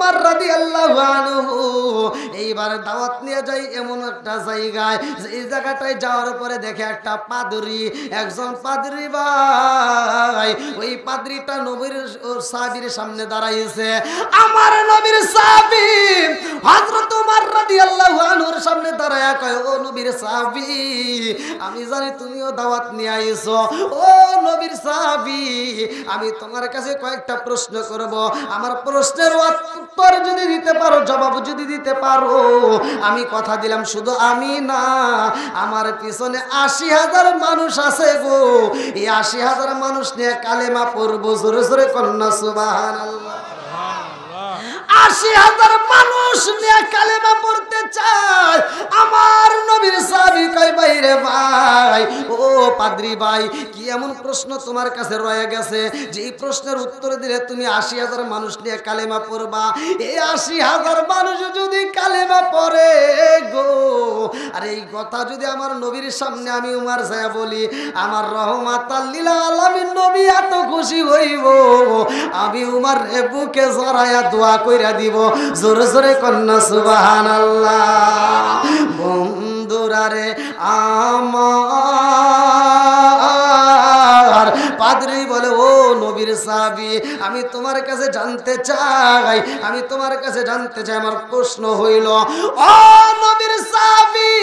উমর রাদিয়াল্লাহু আনহু এইবার দাওয়াত নিয়ে যায় এমন একটা জায়গায়, এই জায়গাটায় যাওয়ার পরে দেখে একটা পাদ্রী, একজন পাদ্রী ভাই, ওই পাদ্রীটা নবীর সাহাবীর সামনে দাঁড়াইছে। আমার নবীর সাহাবী হযরত উমর রাদিয়াল্লাহু আনহুর সামনে দাঁড়ায়া কয়, ও নবীর সাহাবী, আমি জানি তুমিও দাওয়াত নিয়ে আইছো। ও নবীর সাহাবী, আমি তোমার কাছে কয়েকটা প্রশ্ন করব, আমার প্রশ্নের উত্তর যদি দিতে পারো, জবাব যদি দিতে পারো, আমি কথা দিলাম শুধু আমি না, আমার পিছনে ৮০,০০০ মানুষ আছে গো, এই ৮০,০০০ মানুষ নিয়ে কালেমা পড়বো। জোরে জোরে কন্যা সুবহানাল্লাহ। ৮০,০০০ মানুষ নিয়ে কালেমা পড়তে চায়। আমার নবীর সাহাবী কয়, ভাই রে ভাই, ও পাদ্রী ভাই, কি এমন প্রশ্ন তোমার কাছে রয়ে গেছে যে এই প্রশ্নের উত্তর দিলে তুমি ৮০,০০০ মানুষ নিয়ে কালেমা পড়বা? এই ৮০,০০০ মানুষ যদি কালেমা পড়ে গো, আর এই কথা যদি আমার নবীর সামনে আমি উমর সাহেব বলি, আমার রহমাতাল লিল আলামিন নবী এত খুশি হইব, আমি উমর রে বুকে জড়ায়া দোয়া কইরা দিব। জোরে জোরে কন্যা সুবহানাল্লাহ। বন্ধুরা রে আমার, পাদ্রী বলে, ও নবীর সাহাবী, আমি তোমার কাছে জানতে চাই, আমি তোমার কাছে জানতে চাই, আমার প্রশ্ন হইল, ও নবীর সাহাবী,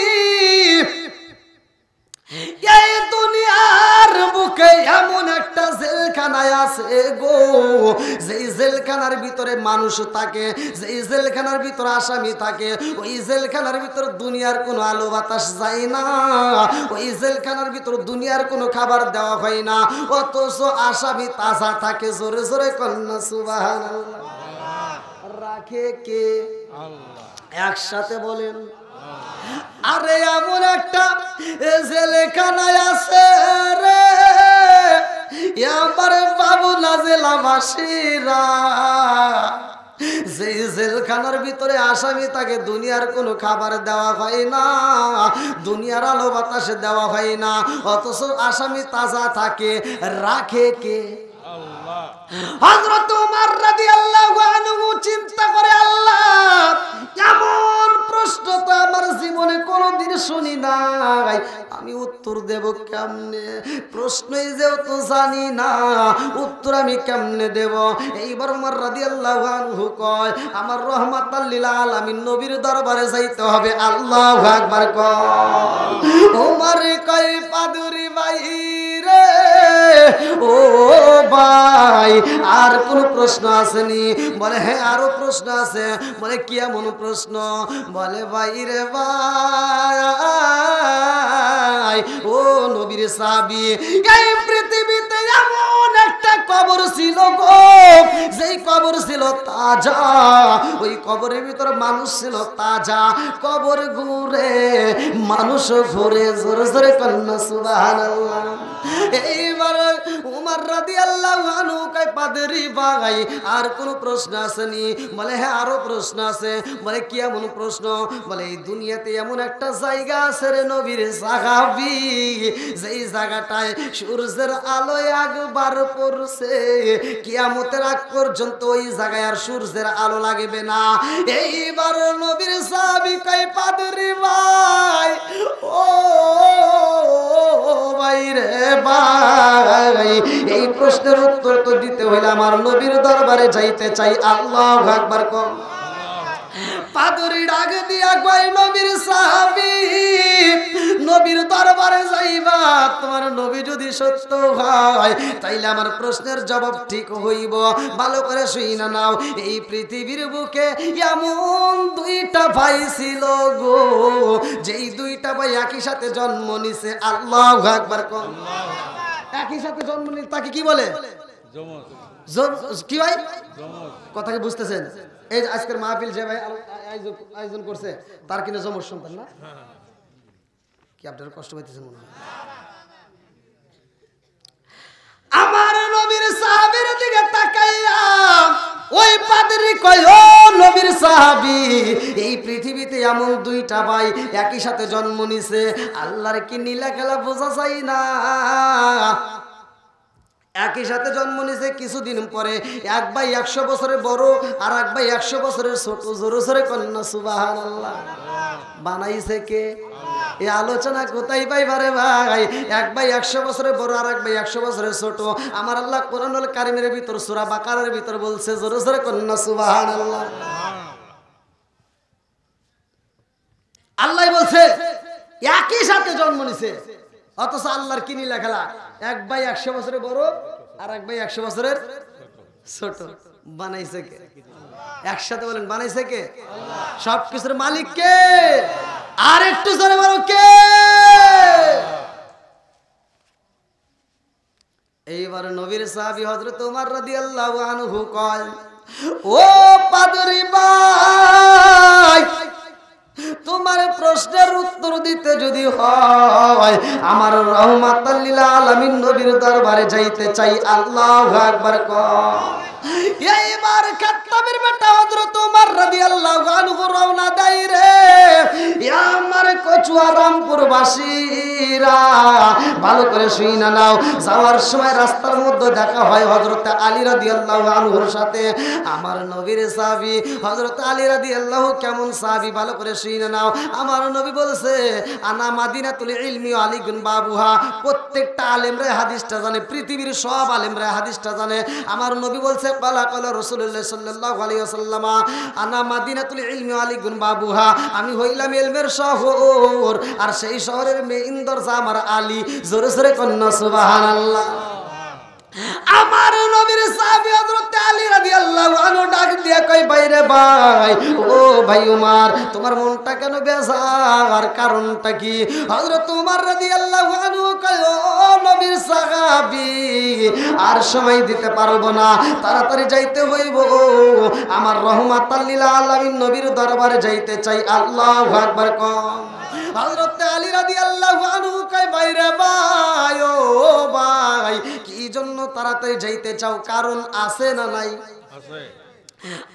এই দুনিয়ার বুকে এমন একটা জেলখানায় আছে গো, যেই জেলখানার ভিতরে মানুষ থাকে, যেই জেলখানার ভিতরে আসামি থাকে, ওই জেলখানার ভিতরে দুনিয়ার কোনো আলো বাতাস যায় না, ওই জেলখানার ভিতরে দুনিয়ার কোনো খাবার দেওয়া হয় না, অথচ আসামি তাজা থাকে। জোরে জোরে কন্যা সুবহানাল্লাহ। রাখে কে? আল্লাহ। একসাথে বলেন, আরে এমন একটা জেলখানায় আছে রে, এবারে বাবু না জেলাবাসীরা, যেই জেলখানার ভিতরে আসামি তাকে দুনিয়ার কোনো খাবার দেওয়া হয় না, দুনিয়ার আলো বাতাস দেওয়া হয় না, অথচ আসামি তাজা থাকে। রাখে কে? আল্লাহ। হযরত উমর রাদিয়াল্লাহু আনহু চিন্তা করে, আল্লাহ, এমন প্রশ্ন তো আমার জীবনে কোনোদিন শুনি নাই, আমি উত্তর দেব কেমনে? প্রশ্নই যেহেতু জানি না, উত্তর আমি কেমনে দেব? এইবার উমর রাদিয়াল্লাহু আনহু কয়, আমার রহমাতাল লিল আলামিন নবীর দরবারে যাইতে হবে। আল্লাহু আকবার কয়। উমর কয়, পাদুরি ভাই রে, ও ভাই, আর কোন প্রশ্ন আসেনি? বলে, হ্যাঁ আরো প্রশ্ন আছে। বলে, কি এমন প্রশ্ন? বলে, ভাই রে ভাই, ও নবীর সাহাবী, এই পৃথিবীতে এমন একটা কবর ছিল গো, যেই কবর ছিল তাজা, ওই কবরের ভিতরে মানুষ ছিল তাজা, কবর ঘুরে মানুষ ঘুরে। জোরে জোরে কন্যা সুবহানাল্লাহ। এইবার উমর রাদিয়াল্লাহু আনহু কয়, পাদ্রী ভাই, আর কোন প্রশ্ন আসেনি? বলে, হ্যাঁ আরো প্রশ্ন আছে। বলে, কি এমন প্রশ্ন? বলে, এই দুনিয়াতে এমন একটা জায়গা আছে রে নবীর সাহাবী, যেই জায়গাটায় সূর্যের আলো একবার পড়ছে, কিয়ামতের আগ পর্যন্ত ওই জায়গায় আর সূর্যের আলো লাগবে না। এইবার নবীর সাহাবী কয়, পাদ্রী ভাই, ও ভাই রে ভাই, এই প্রশ্নের উত্তর তো দিতে হইলে আমার নবীর দরবারে যাইতে চাই। আল্লাহু আকবার কও। পাদরি ডাক দিয়া কয়, নবীর সাহাবী, নবীর দরবারে যাইবা, তোমার নবী যদি সত্য হয় তাইলে আমার প্রশ্নের জবাব ঠিক হইব। ভালো করে শুইনা নাও, এই পৃথিবীর বুকে এমন দুইটা ভাই ছিল গো, যেই দুইটা ভাই একই সাথে জন্ম নিছে। আল্লাহু আকবার কও। একই সাথে জন্ম নিছে, তাকে কি বলে? কি ভাই? কথা কি বুঝতেছেন? এই আজকের মাহফিল যে ভাই আয়োজন করছে, তার কিনা যমজ সন্তান না? কি আপনারা কষ্ট পাইতেছেন মনে হয়? আমার নবীর সাহাবীর দিকে তাকাইয়া ওই পাদ্রী কয়, ও নবীর সাহাবী, এই পৃথিবীতে এমন দুইটা ভাই একই সাথে জন্ম নিছে, আল্লাহর কি নীলা খেলা বোঝা যায় না? একই সাথে জন্ম নিয়েছে, কিছুদিন পরে এক ভাই 100 বছরের বড় আর এক ভাই 100 বছরের ছোট। জোরে জোরে কন্যা সুবহানাল্লাহ। বানাইছে কে? এই আলোচনা কোথায় পাইবারে ভাই? এক ভাই 100 বছরের বড় আর এক ভাই 100 বছরের ছোট। আমার আল্লাহ কোরআনুল কারীমের ভিতর সূরা বাকারার ভিতর বলছে, জোরে জোরে কন্যা সুবহানাল্লাহ। আল্লাহ বলছে একই সাথে জন্ম নিছে, অথচ আল্লাহর কি নীলা খেলা, এক ভাই 100 বছরের বড় আর এক ভাই 100 বছরের ছোট। বানাইছে কে? একসাথে বলেন, বানাইছে কে? সবকিছুর মালিক কে? আর একটু জোরে বলো কে? এইবার নবীর সাহাবী হযরত ওমর রাদিয়াল্লাহু আনহু কয়, ও পাদরি ভাই, তোমার প্রশ্নের উত্তর দিতে যদি হয়, আমার রাহমাতাল লিল আলামিন নবীর দরবারে যাইতে চাই। আল্লাহু আকবার কও। এইবার খাত্তাবের বেটা হযরত ওমর রাদিয়াল্লাহু আনহু রওনা দেয় রে। আমার কচুয়া রামপুর বাসীরা ভালো করে শুইনা নাও। যাওয়ার সময় রাস্তার মধ্যে দেখা হয় হযরত আলী রাদিয়াল্লাহু আনহুর সাথে। আমার নবীর সাহাবী হযরত আলী রাদিয়াল্লাহু কেমন সাহাবী, ভালো করে শুইনা নাও। আমার নবী বলছে, আনা মাদিনাতুল ইলমি ওয়া আলীগুন বাবুহা। প্রত্যেকটা আলেমরা হাদিসটা জানে, পৃথিবীর সব আলেমরা হাদিসটা জানে। আমার নবী বলছে, কালা কালা রাসূলুল্লাহ সাল্লাল্লাহু আলাইহি ওয়াসাল্লাম, আনা মাদিনাতুল ইলমি ওয়া আলীগুন বাবুহা। আমি হইলাম ইলমের শহর, আর সেই শহরের মেইন দরজা আমার আলী। জোরে জোরে কন্না সুবহানাল্লাহ। আমার নবীর সাহাবী হযরত আলী রাদিয়াল্লাহু আনহু ডাক দিয়া কয়, বাইরে ভাই, ও ভাই উমর, তোমার মনটা কেন বেজার? কারণটা কি? হযরত উমর রাদিয়াল্লাহু আনহু কয়, ও নবীর সাহাবী, আর সময় দিতে পারবো না, তাড়াতাড়ি যাইতে হইব। আমার রাহমাতাল লিল আলামিন নবীর দরবারে যাইতে চাই। আল্লাহু আকবার কও। হযরত আলী রাদিয়াল্লাহু আনহু কয়, বাইরে ভাই, ও ভাই, কি জন্য তাড়াতাড়ি যাইতে চাও? কারণ আছে না নাই? আছে।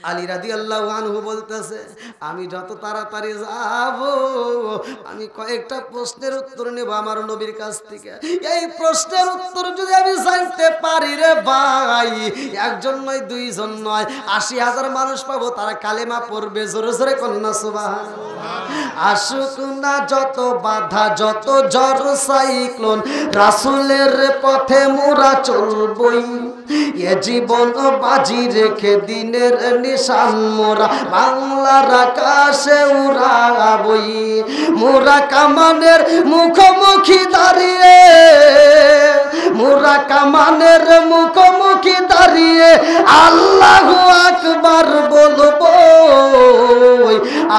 আলী রাদিয়াল্লাহু আনহু বলতেছে, আমি যত তাড়াতাড়ি যাব, আমি কয়েকটা প্রশ্নের উত্তর নেব আমার নবীর কাছ থেকে। এই প্রশ্নের উত্তর যদি আমি জানতে পারি রে ভাই, একজন নয়, দুইজন নয়, ৮০,০০০ মানুষ পাবো, তারা কালেমা পড়বে। জোরে জোরে কন্যা সুবহানাল্লাহ। আসুক না যত বাধা, যত ঝড় সাইক্লোন, রাসূলের পথে মোরা চলবই। এ জীবন বাজি রেখে দিনের নিশান মোরা বাংলার আকাশে উড়াবই। মোরা কামানের মুখোমুখি দাঁড়িয়ে, মোরা কামানের মুখোমুখি দাঁড়িয়ে আল্লাহু আকবার বলবো।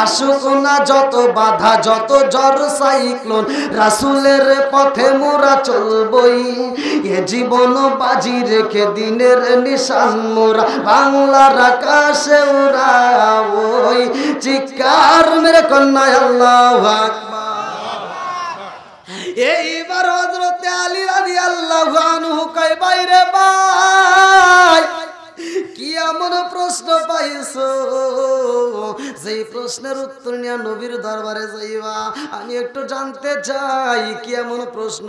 আসুক না যত বাধা, যত ঝড় সাইক্লোন, রাসূলের পথে মোরা চলবই। এ জীবন বাজি রেখে দিনের নিশান মোরা বাংলার আকাশে উড়াবই। চিৎকার মেরে কন্যা আল্লাহু আকবার। এইবার হযরত আলী রাদিয়াল্লাহু আনহু কয়, বাইরে ভাই, কি এমন প্রশ্ন পাইছো যেই প্রশ্নের উত্তর নিয়ে নবীর দরবারে যাইবা? আমি একটু জানতে চাই কি এমন প্রশ্ন।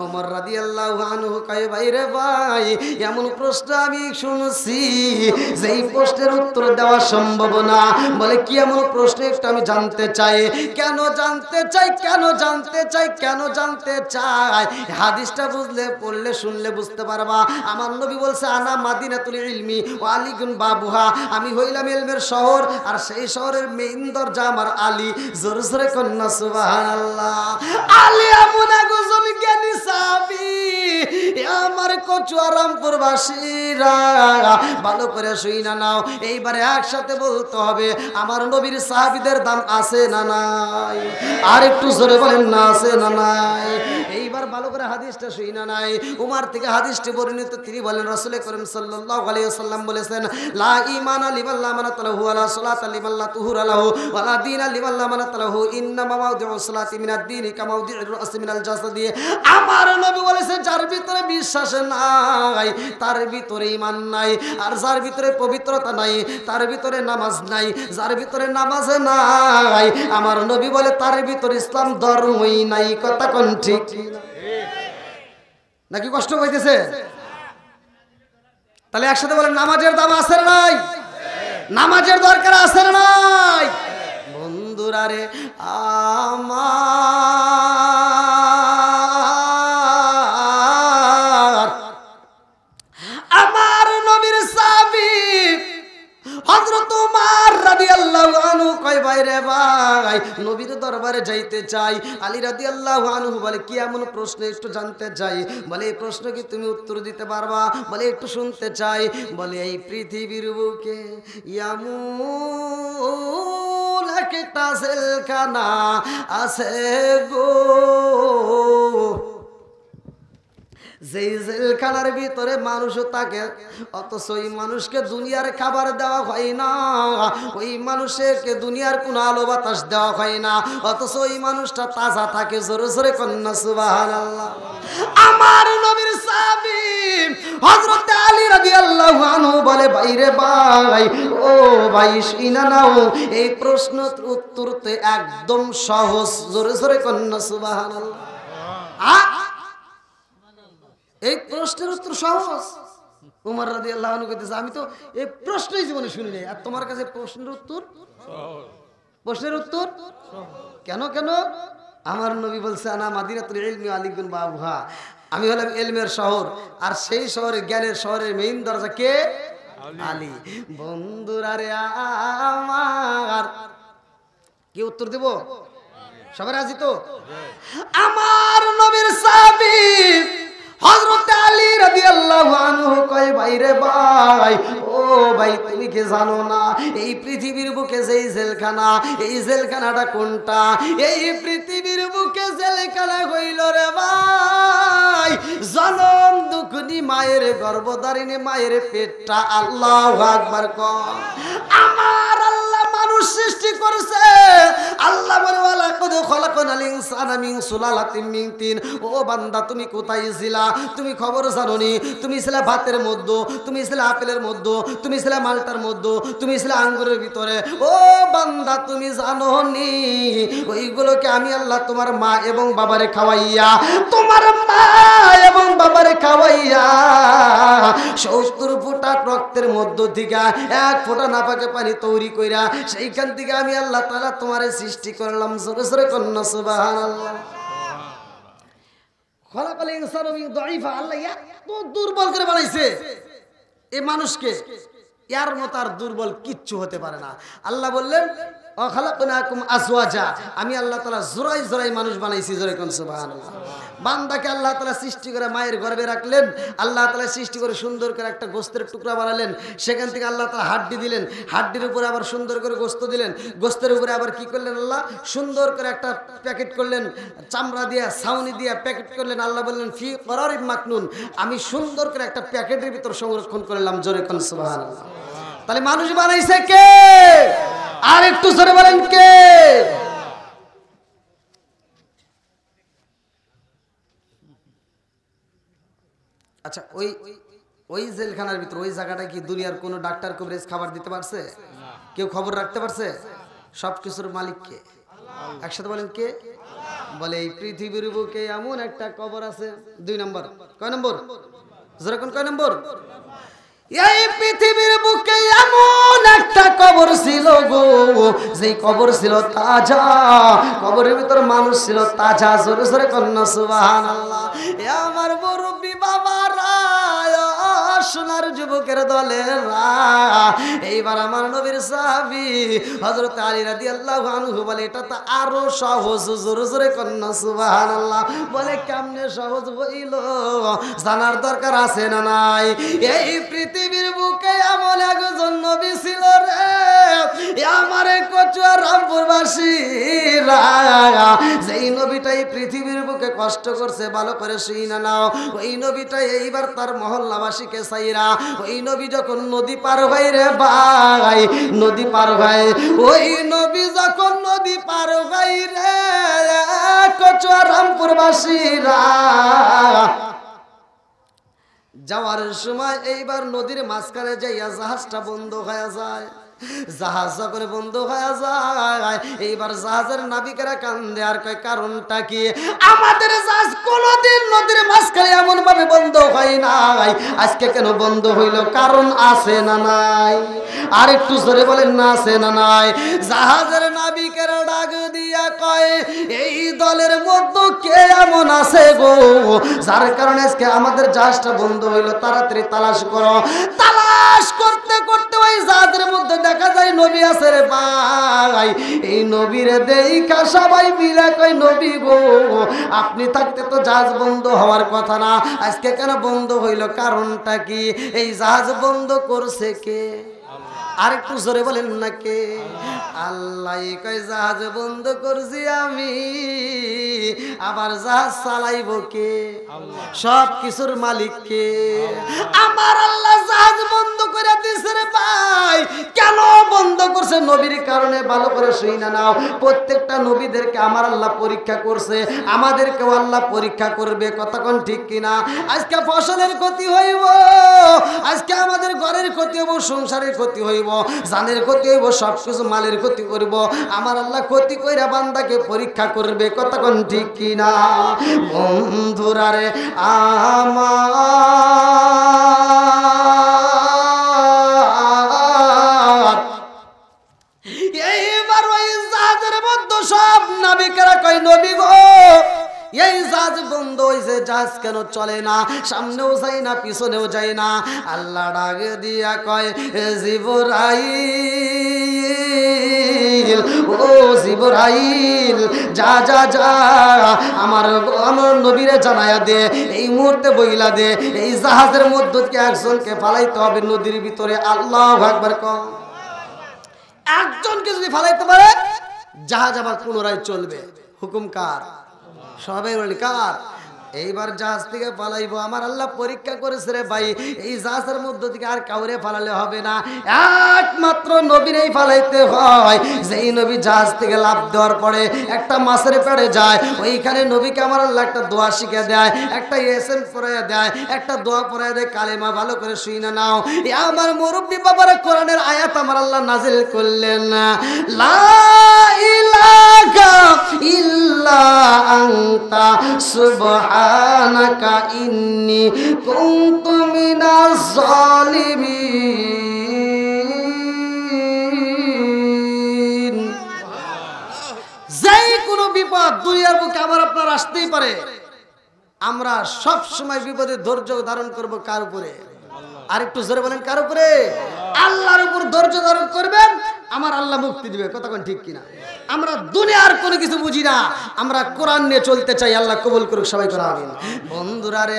ওমর রাদিয়াল্লাহু আনহু কয়, বাইরে ভাই, এমন প্রশ্ন আমি শুনছি যেই প্রশ্নের উত্তর দেওয়া সম্ভব না। বলে, কি এমন প্রশ্ন, একটু আমি জানতে চাই। কেন জানতে চাই? কেন জানতে চাই? কেন জানতে চাই? হাদিসটা বুঝলে, পড়লে, শুনলে বুঝতে পারবা। আমার নবী বলছে, আনা মাদিনাতুল ইলমি ওয়া আলীগুন বাবুহা। আমি হইলাম ইলমের শহর, আর সেই শহরের মেইন দরজা আমার আলী। জোরে জোরে কন্যা সুবহানাল্লাহ। আলী এমন একজন জ্ঞানী সাহাবী, আমার কচুয়া রামপুর বাসীরা ভালো করে শুইনা নাও। এইবারে একসাথে বলতে হবে, আমার নবীর সাহাবীদের দাম আছে না নাই? আর একটু জোরে বলেন না, আছে না নাই? এইবার ভালো করে হাদিসটা শুইনা নাই। উমর থেকে হাদিসটি বর্ণিত, তিনি বলেন, রাসূল করিম সাল্লাল্লাহু আলাইহি ওয়াসাল্লাম বলেছেন, লা ঈমানা লিমান লা মানাতা লাহু ওয়া লা সালাতা লিমান লা তুহুরা লাহু ওয়া লা দীনা লিমান লা মানাতা লাহু। ইন্নামা মাওদিউস সালাতি মিনাদ দীনি কা মাওদিউর রাসি মিনাল জাসাদি। আমার নবী বলেছেন, যার ভিতরে বিশ্বাস নাই, তার ভিতরে ঈমান নাই। আর যার ভিতরে পবিত্রতা নাই, তার ভিতরে নামাজ নাই। যার ভিতরে নামাজ নাই, আমার নবী বলে, তার ভিতরে ইসলাম ধর্মই নাই। কথা কোন ঠিক নাকি? কষ্ট হইতেছে? তাহলে একসাথে বলেন নামাজের দাম আছে না নাই? নামাজের দরকার আছে না নাই? বন্ধুরা রে আমার নবীর সাহাবী হযরত ওমর রাদিয়াল্লাহু আনহু কয় ভাই রে ভাই নবীর দরবারে যাইতে চাই। আলী রাদিয়াল্লাহু আনহু বলে কি এমন প্রশ্ন একটু জানতে চাই। বলে এই প্রশ্ন কি তুমি উত্তর দিতে পারবা? বলে একটু শুনতে চাই। বলে এই পৃথিবীর বুকে এমন একটা জেলখানা আছে গো, যেই জেলখানার ভিতরে মানুষও থাকে, অথচ ওই মানুষকে দুনিয়ার খাবার দেওয়া হয় না, ওই মানুষকে দুনিয়ার কোনো আলো বাতাস দেওয়া হয় না, অথচ ওই মানুষটা তাজা থাকে। জোরে জোরে কন্যা সুবহানাল্লাহ। আমার নবীর সাহাবী হযরত আলী রাদিয়াল্লাহু আনহু বলে ভাই রে ভাই, ও ভাই শুনা নাও, এই প্রশ্ন উত্তর তো একদম সহজ। জোরে জোরে কন্যা সুবহানাল্লাহ। এই প্রশ্নের উত্তর সহজ। উমর রাদিয়াল্লাহু আনহু কইতেছে আমি তো এই প্রশ্নই জীবনে শুনি নাই, আর তোমার কাছে প্রশ্নের উত্তর সহজ। প্রশ্নের উত্তর কেন কেন? আমার নবী বলছে আনা মাদিনাতুল ইলমি আলিকুন বাবুহা, আমি হলাম ইলমের শহর, আর সেই শহরে জ্ঞানের শহরের মেইন দরজা কে? আলী। বন্ধুরা রে আমার কি উত্তর দেব? সবাই রাজি তো? আমার নবীর সাহাবী হযরত আলী রাদিয়াল্লাহু আনহু কয় ভাই রে ভাই, ও ভাই তুমি কি জানো না এই পৃথিবীর বুকে যেই জেলখানা, এই জেলখানাটা কোনটা? এই পৃথিবীর বুকে জেলখানা হইল রে ভাই জনম দুঃখনি মায়ের গর্ভধারিণী মায়ের পেটটা। আল্লাহু আকবার কর। আমার আল্লাহ মানুষ সৃষ্টি করেছে। আল্লাহ বলে ওয়ালাকাদ খলাকনাল ইনসানা মিন সুলালাতিন মিন তিন। ও বান্দা তুমি কোথায় ছিলা? তুমি খবর জানোনি? তুমি ছিলা ভাতের মধ্যে, তুমি ছিলা আপেলের মধ্যে, তুমি ছিলা মালটার মধ্যে, তুমি ছিলা আঙ্গুরের ভিতরে। ও বান্দা তুমি জানোনি ওইগুলোকে আমি আল্লাহ তোমার মা এবং বাবারে খাওয়াইয়া, তোমার মা এবং বাবারে খাওয়াইয়া 70 ফোঁটা রক্তের মধ্য থেকে 1 ফোঁটা নাপাকে পানি তৈরি কইরা সেইখান থেকে আমি আল্লাহ তাআলা তোমারে সৃষ্টি করলাম। জোরে জোরে কন্না সুবহানাল্লাহ। খলাকাল ইনসানা মিন দাঈফা। আল্লাহ এত দুর্বল করে বানাইছে এই মানুষকে, এর মতো আর দুর্বল কিচ্ছু হতে পারে না। আল্লাহ বললেন খালাকনাকুম আজওয়াজা, আমি আল্লাহ তাআলা জোড়াই জোড়াই মানুষ বানাইছি। জোরে কোন সুবহানাল্লাহ। বান্দাকে আল্লাহ তাআলা সৃষ্টি করে মায়ের গর্ভে রাখলেন, আল্লাহ তাআলা সৃষ্টি করে সুন্দর করে একটা গোস্তের টুকরা বানালেন, সেখান থেকে আল্লাহ তাআলা হাড্ডি দিলেন, হাড্ডির উপরে আবার সুন্দর করে গোস্ত দিলেন, গোস্তের উপরে আবার কি করলেন আল্লাহ সুন্দর করে একটা প্যাকেট করলেন, চামড়া দিয়ে ছাউনি দিয়ে প্যাকেট করলেন। আল্লাহ বললেন ফি করারিম মাকনুন, আমি সুন্দর করে একটা প্যাকেটের ভিতর সংরক্ষণ করলাম। জোরে কোন সুবহানাল্লাহ। তাহলে মানুষ বানাইছে কে? আর একটু জোরে বলেন কে? আচ্ছা ওই ওই জেলখানার ভিতর ওই জায়গাটা কি দুনিয়ার কোনো ডাক্তার কবরেজ খাবার দিতে পারছে? কেউ খবর রাখতে পারছে? সব কিছুর মালিক কে? একসাথে বলেন কে? বলে এই পৃথিবীর বুকে এমন একটা কবর আছে। 2 নম্বর। কয় নম্বর? যেরকম কয় নম্বর? এই পৃথিবীর বুকে এমন একটা কবর ছিল গো, যেই কবর ছিল তাজা, কবরের ভিতর মানুষ ছিল তাজা। জোরে জোরে কন্না সুবহানাল্লাহ। এ আমার মুরব্বি বাবারা, সোনার যুবকের দলেরা, এইবার আমার নবীর সাহাবী হযরত আলী রাদিয়াল্লাহু আনহু বলে এটা তো আরো সহজ। জোরে জোরে কন্না সুবহানাল্লাহ। বলে কেমনে সহজ হইল? জানার দরকার আছে না নাই? এই পৃথিবীর বুকে এমন একজন নবী ছিল রে, আমার কচুয়া রামপুরবাসীরা, যেই নবীটাই পৃথিবীর বুকে কষ্ট করছে ভালো করে শুইনা নাও। ওই নবীটাই এইবার তার মহল্লাবাসীকে চাইরা, ওই নবী যখন নদী পার হয় রে ভাই, নদী পার হয়, ওই নবী যখন নদী পার হয় রে কচুয়া রামপুরবাসীরা যাওয়ার সময় এইবার নদীর মাঝখানে যাইয়া জাহাজটা বন্ধ হয়ে যায়। জাহাজ যখন বন্ধ হয়ে যায় এইবার জাহাজের নাবিকেরা কান্দে আর কয় কারণটা কি? আমাদের জাহাজ কোনোদিন নদীর মাঝখানে এমন ভাবে বন্ধ হয় নাই, আজকে কেন বন্ধ হইল? কারণ আছে না নাই? আর একটু জোরে বলেন না আছে না নাই? জাহাজের নাবিকেরা ডাক দিয়া কয় এই দলের মধ্যে কে এমন আছে গো যার কারণে আজকে আমাদের জাহাজটা বন্ধ হইল? তাড়াতাড়ি তালাশ করো। তালাশ করতে করতে ওই জাহাজের মধ্যে দেখা যায় নবী আছে রে ভাই। এই নবীরে দেখা সবাই মিলে কই নবী গো আপনি থাকতে তো জাহাজ বন্ধ হওয়ার কথা না, আজকে কেন বন্ধ হইল? কারণটা কি? এই জাহাজ বন্ধ করছে কে? আর একটু জোরে বলেন না কে? আল্লাহ কয় জাহাজ বন্ধ করছি আমি, আবার জাহাজ চালাইব কে? সব কিছুর মালিক কে? আমার আল্লাহ জাহাজ বন্ধ করে দিছে রে ভাই। কেন বন্ধ করছে? নবীর কারণে। ভালো করে শুইনা নাও, প্রত্যেকটা নবীদেরকে আমার আল্লাহ পরীক্ষা করছে, আমাদেরকেও আল্লাহ পরীক্ষা করবে। কতক্ষণ ঠিক কিনা? আজকে ফসলের ক্ষতি হইব, আজকে আমাদের ঘরের ক্ষতি হইব, সংসারের ক্ষতি হইব, জানের ক্ষতি হইব, সবকিছু মালের ক্ষতি করব। আমার আল্লাহ ক্ষতি কইরা বান্দাকে পরীক্ষা করবে। কতক্ষণ ঠিক কিনা? বন্ধুরা রে আমার এইবার ওই জাহাজের মধ্যে সব নাবিকেরা কয় নবী গো এই জাহাজ বন্ধ হয়েছে, জাহাজ কেন চলে না? সামনেও যায় না, পিছনেও যায় না। আল্লাহ ডাক দিয়া কয় জিবরাইল, ও জিবরাইল যা যা যা আমার নবীরে জানায়া দে, এই মুহূর্তে বইলা দে এই জাহাজের মধ্যে একজনকে ফালাইতে হবে নদীর ভিতরে। আল্লাহু আকবার কও। একজনকে যদি ফালাইতে পারে জাহাজ আবার পুনরায় চলবে। হুকুম কার? সবাই বলি কার? এইবার জাহাজ থেকে পালাইব। আমার আল্লাহ পরীক্ষা করেছে রে ভাই, এই জাহাজের মধ্য থেকে আর কাউরে ফালালে হবে না, একমাত্র নবীরেই ফালাইতে হয়। যেই নবী জাহাজ থেকে লাফ দেওয়ার পরে একটা মাছের পেড়ে যায়, ওইখানে নবীকে আমার আল্লাহ একটা দোয়া শিখে দেয়, একটা এসএম পড়াইয়া দেয়, একটা দোয়া পড়াইয়া দেয় কালেমা। ভালো করে শুই না নাও, আমার মুরব্বী বাবার কোরআনের আয়াত আমার আল্লাহ নাজিল করলেন, লা ইলাহা ইল্লা আনতা সুবহানাকা ইন্নী কুনতু মিনাজ জালিমিন। যেই কোনো বিপদ দুনিয়ার বুকে আমার আপনার আসতেই পারে, আমরা সব সময় বিপদে ধৈর্য ধারণ করব কার উপরে? আর একটু জোরে বলেন কার উপরে? আল্লাহর উপর ধৈর্য ধারণ করবেন, আমার আল্লাহ মুক্তি দিবে। কতক্ষণ ঠিক কিনা? আমরা দুনিয়ার কোনো কিছু বুঝি না, আমরা কোরআন নিয়ে চলতে চাই। আল্লাহ কবুল করুক সবাই করে আমিন। বন্ধুরা রে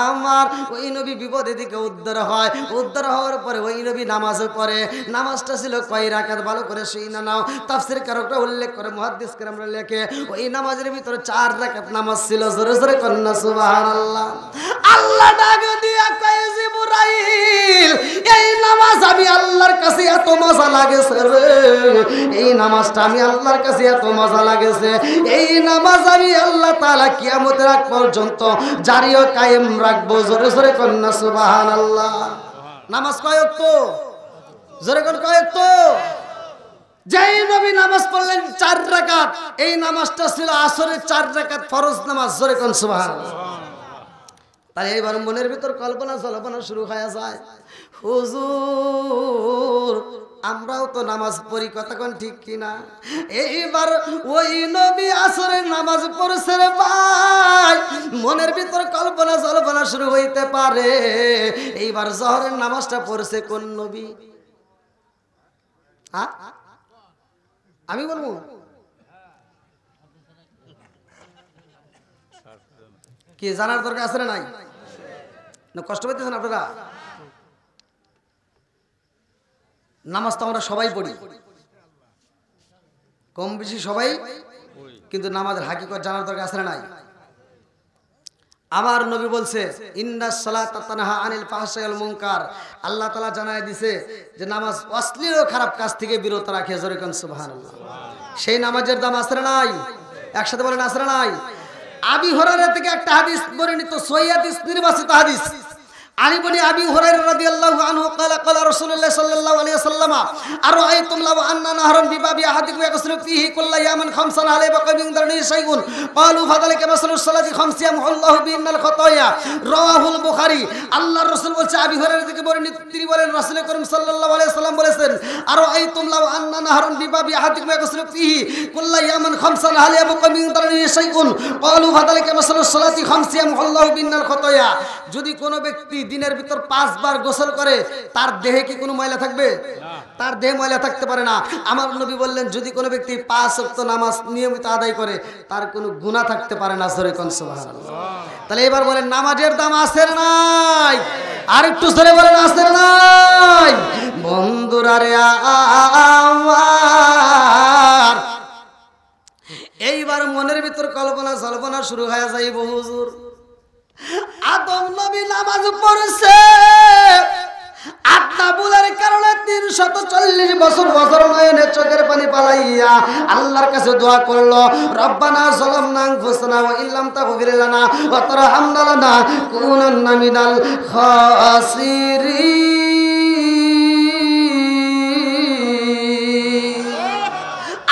আমার ওই নবী বিপদে দিকে উদ্ধার হয়, উদ্ধার হওয়ার পরে ওই নবী নামাজও পড়ে। নামাজটা ছিল কয় রাকাত? ভালো করে শুই না নাও, তাফসীর কারকরা উল্লেখ করে, মুহাদ্দিস কেরামরা লেখে ওই নামাজের ভিতরে 4 রাকাত নামাজ ছিল। জোরে জোরে কন্না সুবহানাল্লাহ। আল্লাহ ডাক দিয়া কয় জিবরাইল এই নামাজ আমি আল্লাহর কাছে এত মজা লাগেছে রে, এই নামাজটা আমি আল্লাহর কাছে এত মজা লাগেছে, এই নামাজ আমি আল্লাহ তাআলা কিয়ামতের আগ পর্যন্ত জারি ও কায়েম রাখবো। জোরে জোরে কন্না সুবহানাল্লাহ। নামাজ কয় ওয়াক্ত? জোরে কোন কয় ওয়াক্ত? যেই নবী নামাজ পড়লেন 4 রাকাত, এই নামাজটা ছিল আসরের 4 রাকাত ফরজ নামাজ। জোরে কোন সুবহানাল্লাহ। তাহলে এইবার মনের ভিতর কল্পনা জল্পনা শুরু হয়ে যায়, হুজুর আমরাও তো নামাজ পড়ি। কতক্ষণ ঠিক কিনা? এইবার ওই নবী আসরের নামাজ পড়ছে রে ভাই, মনের ভিতর কল্পনা জল্পনা শুরু হইতে পারে। এইবার জহরের নামাজটা পড়ছে কোন নবী? আমি বলবো কি জানার দরকার আছে না নাই? না কষ্ট পাইতেছেন আপনারা? নামাজ তো আমরা সবাই পড়ি, কম বেশি সবাই, কিন্তু নামাজের হাকিকত জানার দরকার আছে না নাই? আমার নবী বলছে ইন্নাস সালাতা তানহা আনিল ফাহশাই ওয়াল মুনকার। আল্লাহ তাআলা জানায় দিয়েছে যে নামাজ অশ্লীল ও খারাপ কাজ থেকে বিরত রাখে। জোরে কোন সুবহানাল্লাহ। সেই নামাজের দাম আছে না নাই? একসাথে বলেন আছে না নাই? আবি হুরায়রা থেকে একটা হাদিস বর্ণিত, সহিহ হাদিস, নির্বাচিত হাদিস। عن ابن أبي هريرة رضي الله عنه قال قال رسول الله صلى الله عليه وسلم أرأيتم لو أن نهرا بباب أحدكم يغسل فيه كل يوم خمسا هل يبقى من درنه شيء قالوا فذلك مثل الصلاة خمس يمحو الله بهن الخطايا رواه البخاري আল্লাহ রাসূল বলছে আবি হুরায়রা থেকে বলেন তিনি বলেন রাসূল করিম সাল্লাল্লাহু আলাইহি ওয়াসাল্লাম বলেছেন আরআইতুম লাউ আন্না নাহরান বিবাবি আহাদিকুম ইয়াগসিলু ফীহি কুল্লা ইয়ামান খামসান হাল ইয়াবকা মিন দারনিহি শাইউন ক্বালু ফাযালিকা মাসালুস সালাতি খামসি ইয়ামহুল্লাহু বিন্নাল খতায়া যদি কোনো ব্যক্তি দিনের ভিতর 5 বার গোসল করে তার দেহে কি কোনো ময়লা থাকবে না তার দেহে ময়লা থাকতে পারে না আমার নবী বললেন যদি কোনো ব্যক্তি 5 ওয়াক্ত নামাজ নিয়মিত আদায় করে তার কোনো গুনাহ থাকতে পারে না জোরে কোন সুবহানাল্লাহ তাহলে এবার বলেন নামাজের দাম আছে না নাই আরেকটু জোরে বলেন আছে না নাই বন্ধুরা রে আমার এইবার মনের ভিতর কল্পনা জল্পনা শুরু হয়ে যায় হুজুর আদম নবী নামাজ পড়ছে আত্মা বুলার কারণে 340 বছর নয়নে চোখের পানি পালাইয়া আল্লাহর কাছে দোয়া করলো রব্বানা যালামনা আনফুসানা ওয়া ইল্লাম তাগফির লানা ওয়া তারহামনা লানাকুনান্না মিনাল খাসিরিন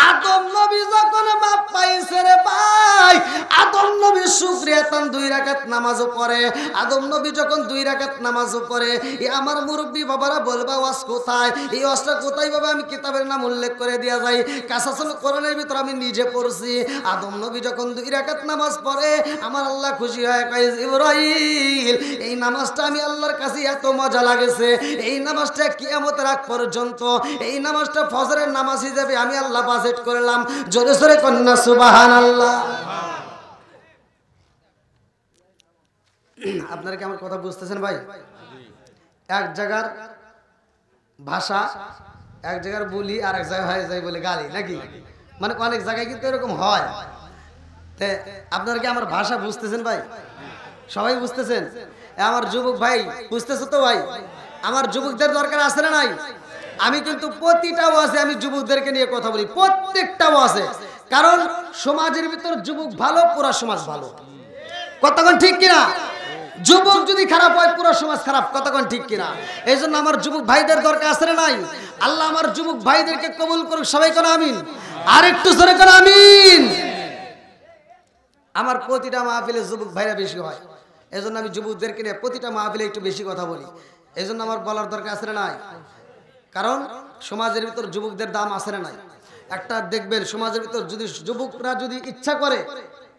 আদম নবী যখন মাপ পাইছে রে ভাই আদম নবী শুকরিয়া তান 2 রাকাত নামাজও পড়ে আদম নবী যখন 2 রাকাত নামাজও পড়ে এই আমার মুরব্বি বাবারা বলবা ওয়াজ কোথায় এই ওয়াজটা কোথায় বাবা আমি কিতাবের নাম উল্লেখ করে দেয়া যাই কাসাসুল কোরআনের ভিতর আমি নিজে পড়ছি আদম নবী যখন 2 রাকাত নামাজ পড়ে আমার আল্লাহ খুশি হয় কয় ইব্রাহিম এই নামাজটা আমি আল্লাহর কাছে এত মজা লাগেছে এই নামাজটা কিয়ামতের আগ পর্যন্ত এই নামাজটা ফজরের নামাজ হিসেবে আমি আল্লাহ বাজেট করলাম জোরে জোরে কন্না সুবহানাল্লাহ আপনারা কি আমার কথা বুঝতেছেন ভাই এক জায়গার ভাষা এক জায়গার বলি আর এক জায়গায় হয়ে যায় বলে গালি নাকি মানে অনেক জায়গায় কিন্তু এরকম হয় তে আপনারা কি আমার ভাষা বুঝতেছেন ভাই সবাই বুঝতেছেন আমার যুবক ভাই বুঝতেছো তো ভাই আমার যুবকদের দরকার আছে না নাই আমি কিন্তু প্রতিটা ওয়াজে আমি যুবকদেরকে নিয়ে কথা বলি প্রত্যেকটা ওয়াজে কারণ সমাজের ভিতর যুবক ভালো পুরো সমাজ ভালো কতক্ষণ ঠিক কিনা যুবক যদি খারাপ হয় পুরো সমাজ খারাপ কতক্ষণ ঠিক কিনা এইজন্য আমার যুবক ভাইদের দরকার আছে না নাই আল্লাহ আমার যুবক ভাইদেরকে কবুল করুক সবাই করে আমিন আর একটু জোরে করে আমিন আমার প্রতিটা মাহফিলে যুবক ভাইরা বেশি হয় এইজন্য আমি যুবকদেরকে নিয়ে প্রতিটা মাহফিলে একটু বেশি কথা বলি এইজন্য আমার বলার দরকার আছে না নাই কারণ সমাজের ভিতর যুবকদের দাম আছে না নাই একটা দেখবেন সমাজের ভিতর যদি যুবকরা যদি ইচ্ছা করে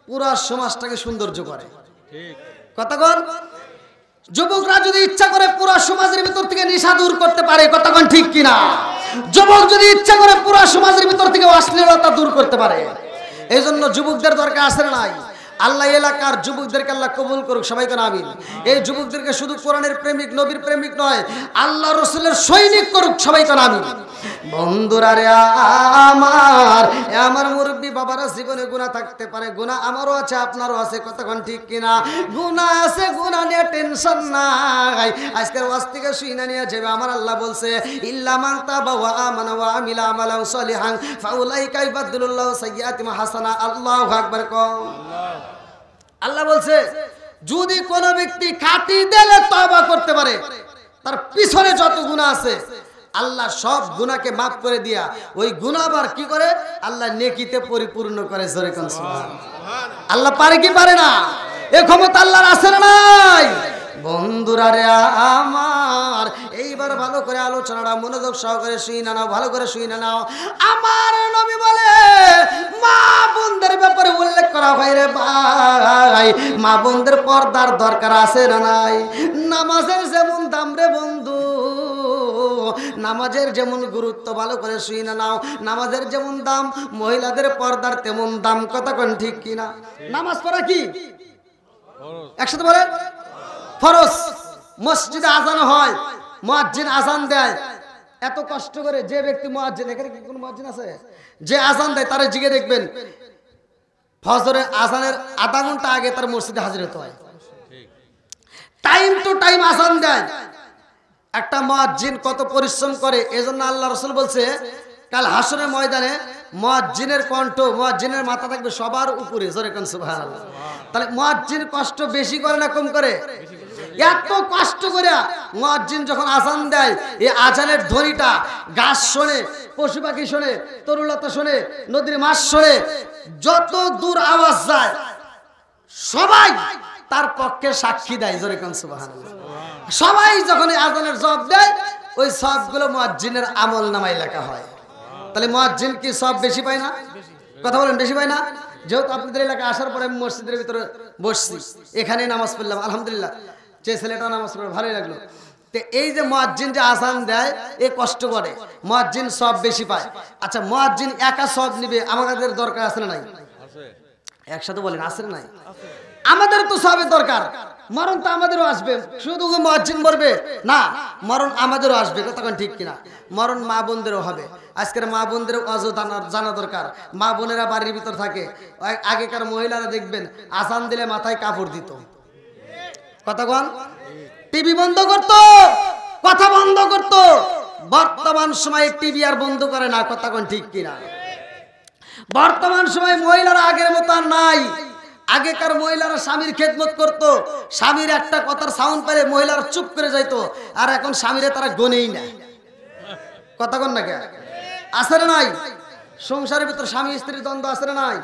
পুরো সমাজটাকে সৌন্দর্য করে ঠিক কতক্ষণ যুবকরা যদি ইচ্ছা করে পুরো সমাজের ভিতর থেকে নেশা দূর করতে পারে কতক্ষণ ঠিক কিনা যুবক যদি ইচ্ছা করে পুরো সমাজের ভিতর থেকে অশ্লীলতা দূর করতে পারে এইজন্য যুবকদের দরকার আছে না নাই আল্লাহ এলাকার যুবকদেরকে আল্লাহ কবুল করুক সবাই করে আমিন এই যুবকদেরকে শুধু কোরআনের প্রেমিক নবীর প্রেমিক নয় আল্লাহ রাসূলের সৈনিক করুক সবাই করে আমিন বন্ধুরা রে আমার মুরব্বি বাবারা জীবনে গুনাহ থাকতে পারে গুনাহ আমারও আছে আপনারও আছে কতক্ষণ ঠিক কিনা গুনাহ আছে গুনাহ নিয়ে টেনশন নাই আজকের ওয়াজ থেকে শুইনা নিয়ে যাবে আমার আল্লাহ বলছে ইল্লা মান তাবা ওয়া আমানা ওয়া আমিলা আমালান সলিহান ফাউলাইকা ইবাদুল্লাহু সাইয়্যাতিহিম হাসানা আল্লাহু আকবার কও আল্লাহ বলছে যদি কোনো ব্যক্তি খাঁটি দিলে তওবা করতে পারে তার পিছনে যত গুনাহ আছে আল্লাহ সব গুনাহকে maaf করে দিয়া ওই গুনাহ আবার কি করে আল্লাহ নেকিতে পরিপূর্ণ করে জোরে কোন সুবহানাল্লাহ আল্লাহ পারে কি পারে না এই ক্ষমতা আল্লাহর আছে না নাই বন্ধুরা রে আমার এইবার ভালো করে আলোচনাটা মনোযোগ সহকারে শুনে নাও ভালো করে শুনে নাও আমার নবী বলে মা বোনদের ব্যাপারে উল্লেখ করা হয় রে ভাই মা বোনদের পর্দার দরকার আছে না নাই নামাজের যেমন দাম রে বন্ধু নামাজের যেমন গুরুত্ব ভালো করে শুনে নাও নামাজের যেমন দাম মহিলাদের পর্দার তেমন দাম কতক্ষণ ঠিক কিনা নামাজ পড়া কি একসাথে বলেন ফরজ মসজিদে আজান হয় মুয়াজ্জিন আজান দেয় এত কষ্ট করে যে ব্যক্তি মুয়াজ্জিন এখানে কি কোন মুয়াজ্জিন আছে যে আজান দেয় তারে জিগে দেখবেন ফজরের আজানের আধা ঘন্টা আগে তার মসজিদে হাজির হতে হয় টাইম টু টাইম আজান দেয় একটা মুয়াজ্জিন কত পরিশ্রম করে এজন্য আল্লাহ রাসূল বলছে কাল হাসরের ময়দানে মুয়াজ্জিনের কণ্ঠ মুয়াজ্জিনের মাথা থাকবে সবার উপরে জোরে কোন সুবহানাল্লাহ তাহলে মুয়াজ্জিন কষ্ট বেশি করে না কম করে এত কষ্ট করে মুয়াজ্জিন যখন আজান দেয়, এই আজানের ধ্বনিটা গাছ শোনে, পশু পাখি শোনে, তরুলতা শোনে, নদীর মাছ শোনে, যত দূর আওয়াজ যায় সবাই তার পক্ষে সাক্ষী দেয়। জোরে কোন সুবহানাল্লাহ। সবাই যখন আজানের জবাব দেয়, ওই সবগুলো মুয়াজ্জিনের আমল নামায় লেখা হয়। তাহলে মুয়াজ্জিন কি সব বেশি পায় না? কথা বলেন, বেশি পায় না? যেহেতু আপনাদের এলাকায় আসার পরে আমি মসজিদের ভিতরে বসছি, এখানে নামাজ পড়লাম, আলহামদুলিল্লাহ, যে ছেলেটা নামাজ পড়ে ভালোই লাগলো। তো এই যে মুয়াজ্জিন যে আজান দেয়, এ কষ্ট করে, মুয়াজ্জিন সব বেশি পায়। আচ্ছা, মুয়াজ্জিন একা সব নিবে, আমাদের দরকার আছে না নাই? একসাথে বলেন, আছে না নাই? আমাদের তো সবের দরকার, মরণ তো আমাদেরও আসবে, শুধু মুয়াজ্জিন মরবে না, মরণ আমাদেরও আসবে। তখন ঠিক কিনা? মরণ মা বোনদেরও হবে। আজকের মা বোনদেরও অজো জানা দরকার। মা বোনেরা বাড়ির ভিতর থাকে, আগেকার মহিলারা দেখবেন আজান দিলে মাথায় কাপড় দিত। কথা কন, টিভি বন্ধ করত, কথা বন্ধ করত। বর্তমান সময়ে টিভি আর বন্ধ করে না। কথা কন ঠিক কিনা? বর্তমান সময়ে মহিলারা আগের মতো আর নাই। আগেকার মহিলারা স্বামীর খেদমত করত, স্বামীর একটা কথার সাউন্ড পেলে মহিলারা চুপ করে যাইত, আর এখন স্বামীরে তারা গনেই না। কথা কন না কে? আছে না নাই? সংসারের ভিতর স্বামী স্ত্রীর দ্বন্দ্ব আছে না নাই?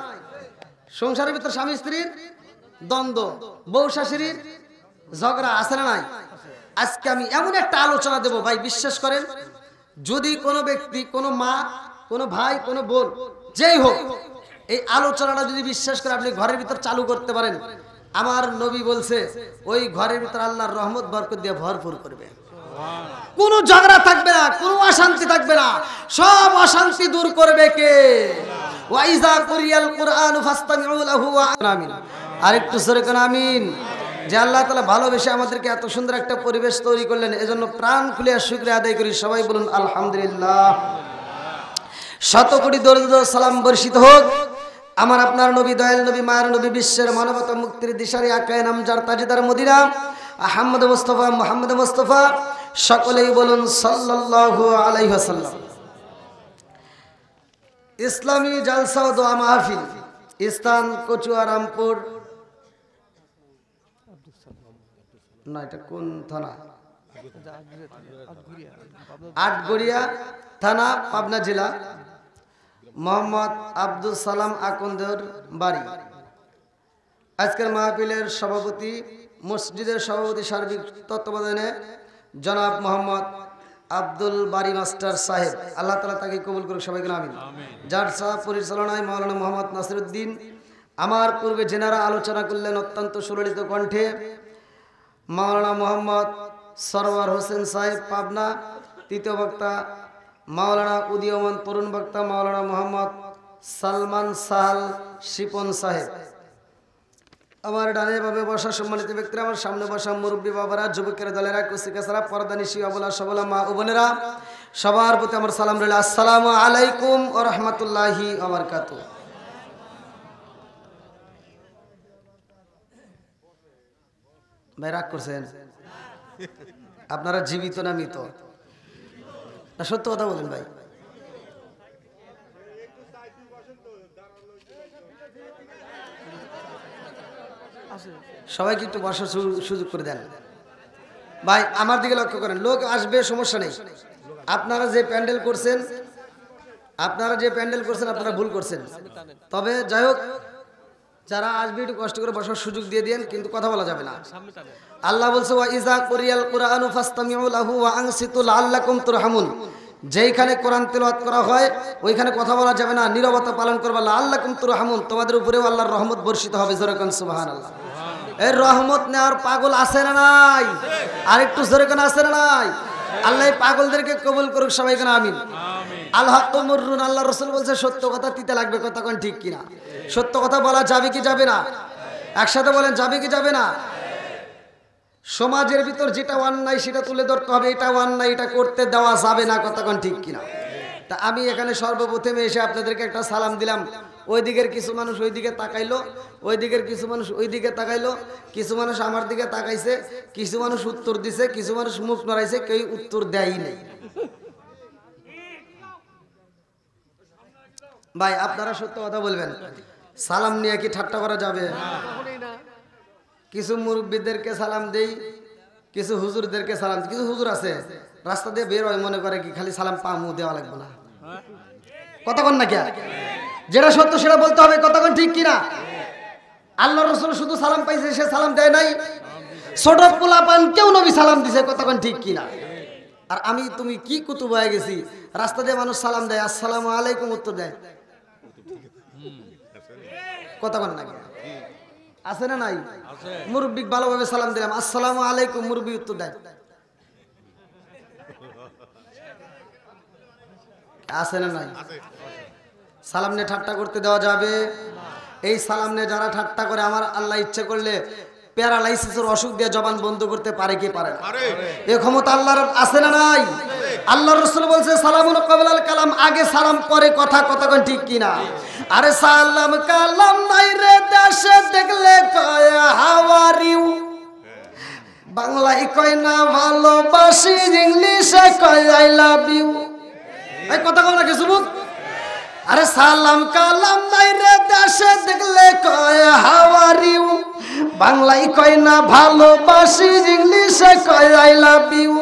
সংসারের ভিতর স্বামী স্ত্রীর দ্বন্দ্ব, বউ শাশুড়ির ঝগড়া আছে না নাই? আজকে আমি এমন একটা আলোচনা দেব ভাই, বিশ্বাস করেন, যদি কোনো ব্যক্তি, কোনো মা, কোনো ভাই, কোনো বোন, যেই হোক, এই আলোচনাটা যদি বিশ্বাস করে আপনি ঘরের ভিতর চালু করতে পারেন, আমার নবী বলছে ওই ঘরের ভিতর আল্লাহর রহমত বরকত দিয়ে ভরপুর করবে। কোনো ঝগড়া থাকবে না, কোনো অশান্তি থাকবে না, সব অশান্তি দূর করবে কে? ওয়াইজা কুরিয়াল কুরআন ফাসতামিউ লাহু ওয়া আমিন। আরেকটু জোরে কোন আমিন। যে আল্লাহ তাআলা ভালোবেসে আমাদেরকে এত সুন্দর একটা পরিবেশ তৈরি করলেন, এজন্য প্রাণ খুলে শুকরিয়া আদায় করি। সবাই বলুন আলহামদুলিল্লাহ। শত কোটি দরুদ ও সালাম বর্ষিত হোক আমার আপনার নবী, দয়াল নবী, মায়ের নবী, বিশ্বের মানবতা মুক্তির দিশারি আকায়ে নামজার তাজদার মদিনা আহমদ মুস্তাফা, মুহাম্মদ মুস্তাফা, সকলেই বলুন সাল্লাল্লাহু আলাইহি ওয়াসাল্লাম। ইসলামী জালসা ও দোয়া মাহফিল, স্থান কচুয়া রামপুর, না এটা কোন থানা? আটগড়িয়া থানা, পাবনা জেলা। মোহাম্মদ আব্দুল সালাম আকন্দের বাড়ি। আজকের মাহফিলের সভাপতি, মসজিদের সভাপতি সার্বিক তত্ত্বাবধানে জনাব মোহাম্মদ আব্দুল বারি মাস্টার সাহেব, আল্লাহ তাআলা তাকে কবুল করুক। সবাইকে আমিন। যার সাহ পরিচালনায় মাওলানা মোহাম্মদ নাসিরউদ্দিন। আমার পূর্বে যেনারা আলোচনা করলেন অত্যন্ত সুললিত কণ্ঠে, মাওলানা মোহাম্মদ সরওয়ার হোসেন সাহেব পাবনা। তৃতীয় বক্তা মাওলানা উদীয়মান তরুণ বক্তা মাওলানা মোহাম্মদ সালমান সাহাল শিপন সাহেব। আমার ডানে ভাবে বসা সম্মানিত ব্যক্তিরা, আমার সামনে বসা মুরব্বী বাবারা, যুবকের দলেরা, কুসিকাসারা, পর্দানিশি, অবলা সবলা মা ও বোনেরা, সবার প্রতি আমার সালাম রইল। আসসালামু আলাইকুম ওয়া রাহমাতুল্লাহি ওয়া বারাকাতুহু। ভাই রাগ করছেন? আপনারা জীবিত না মৃত? না সত্য কথা বলেন ভাই। সবাইকে একটু বসার সুযোগ করে দেন ভাই। আমার দিকে লক্ষ্য করেন, লোক আসবে, সমস্যা নেই। আপনারা যে প্যান্ডেল করছেন, আপনারা ভুল করছেন। তবে যাই হোক, যারা আসবে একটু কষ্ট করে বসার সুযোগ দিয়ে দেন, কিন্তু কথা বলা যাবে না। আল্লাহ বলছে ওয়া ইযা কুরিয়াল কুরআনু ফাসতামিউ লাহু ওয়া আনসিতু লাআল্লাকুম তুরহামুন। যেইখানে কোরআন তেলাওয়াত করা হয় ওইখানে কথা বলা যাবে না, নীরবতা পালন করবা। লাআল্লাকুম তুরহামুন, তোমাদের উপরেও আল্লাহর রহমত বর্ষিত হবে। জোরে কোন সুবহানাল্লাহ। এই রহমত নেওয়ার পাগল আছে না নাই? আরেকটু জোরে কোন আছে না নাই? আল্লাহ পাগলদেরকে কবুল করুক। সবাই কোন আমিন। আল হাক্কু মুররুন, আল্লাহ রাসূল বলছে সত্য কথা তিতে লাগবে। কথা কোন ঠিক কিনা? সত্য কথা বলা যাবে কি যাবে না? একসাথে বলেন, যাবে কি যাবে না? সমাজের ভিতর যেটা অন্যায় সেটা তুলে ধরতে হবে, এটা অন্যায়, এটা করতে দেওয়া যাবে না। কথা কোন ঠিক কিনা? তা আমি এখানে সর্বপ্রথমে এসে আপনাদেরকে একটা সালাম দিলাম। ওই দিকের কিছু মানুষ ওই দিকে তাকাইলো, ওই দিকের কিছু মানুষ ওই দিকে তাকাইলো, কিছু মানুষ আমার দিকে তাকাইছে, কিছু মানুষ উত্তর দিছে, কিছু মানুষ মুখ নড়াইছে, কেউ উত্তর দেয়ই নাই। ভাই আপনারা সত্য কথা বলবেন, সালাম নিয়ে কি ঠাট্টা করা যাবে? কিছু মুরব্বীদেরকে সালাম দেই, কিছু হুজুরদেরকে সালাম, কিছু হুজুর আছে রাস্তা দিয়ে বের হয় মনে করে কি খালি সালাম পামু দেওয়া লাগবে না। কতক্ষণ না কে যেটা সত্য সেটা বলতে হবে, কতক্ষণ ঠিক কিনা? আল্লাহ রসুল শুধু সালাম পাইছে, সে সালাম দেয় নাই? ছোট পোলাপান কেউ নবী সালাম দিছে, কতক্ষণ ঠিক কিনা? আর আমি তুমি কি কুতুব হয়ে গেছি, রাস্তা দিয়ে মানুষ সালাম দেয় আসসালামু আলাইকুম উত্তর দেয়, কতক্ষণ না আছে না নাই? মুরব্বি ভালোভাবে সালাম দিলাম আসসালামু আলাইকুম, মুরব্বি উত্তর দেয়, আছে না নাই? সালাম নিয়ে ঠাট্টা করতে দেওয়া যাবে? এই সালাম নিয়ে যারা ঠাট্টা করে, আমার আল্লাহ ইচ্ছে করলে প্যারালাইসিসের অসুখ দিয়ে জবান বন্ধ করতে পারে কি পারে না? এই ক্ষমতা আল্লাহর আছে না নাই? আল্লাহ রাসূল বলছে সালামুন ক্বাবলাল কালাম, আগে সালাম পরে কথা, কতক্ষণ ঠিক কিনা? আরে সালাম কালাম নাই রে দেশে দেখলে কয় হাউ আর ইউ, বাংলায় কয় না ভালোবাসি, ইংলিশে কয় আই লাভ ইউ। এই কথা কও না কিছু বুঝ। আরে সালাম কালাম নাই রে দেশে দেখলে কয় হাউ আর ইউ, বাংলায় কয় না ভালোবাসি, ইংলিশে কয় আই লাভ ইউ।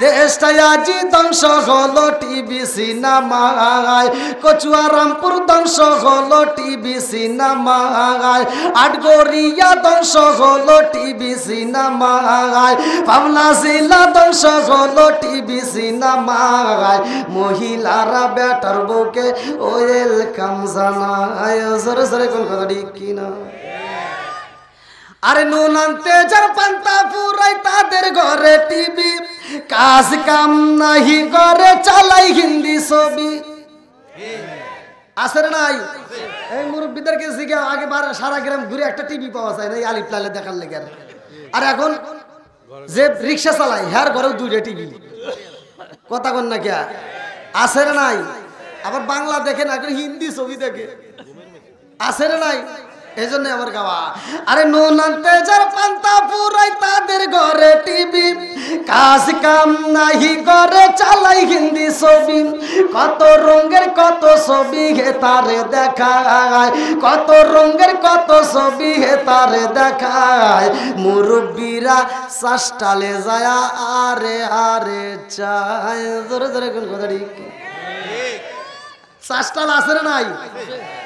দেশটা আজি ধ্বংস হলো টিভি সিনেমায়, কচুয়ারামপুর ধ্বংস হলো টিভি সিনেমায়, আটগড়িয়া ধ্বংস হলো টিভি সিনেমায়, পাবনা জেলা ধ্বংস হলো টিভি সিনেমায়। মহিলারা বেটার বউকে ওয়েলকাম জানায়, জোরে জোরে কোন কথা ঠিক কিনা? আরে নুন আনতে যার পান্তা ফুরাই তাদের ঘরে টিভি, কাজ কাম নাহি করে চালাই হিন্দি ছবি, আছে না নাই? এই মুরব্বীদেরকে জিজ্ঞাসা, আগে সারা গ্রাম ঘুরে একটা টিভি পাওয়া যায় না, এই আলিফ লালে দেখার লেগে। আর এখন যে রিক্সা চালায় হ্যার ঘরেও দুইটা টিভি, কথা কন না কে? আছে না নাই? আবার বাংলা দেখে না, হিন্দি ছবি দেখে, আছে না নাই? এই জন্য আমার গাওয়া। আরে নুন আনতে যার পান্তা ফুরাই তাদের ঘরে টিভি, কাজ কাম নাহি করে চালাই হিন্দি ছবি, কত রঙের কত ছবি হে তারে দেখায়, কত রঙের কত ছবি হে তারে দেখায়। মুরব্বীরা চাষটালে যায় আরে আরে চায়, ধরে ধরে কোন কথা ঠিক? চাষটাল আছে না নাই?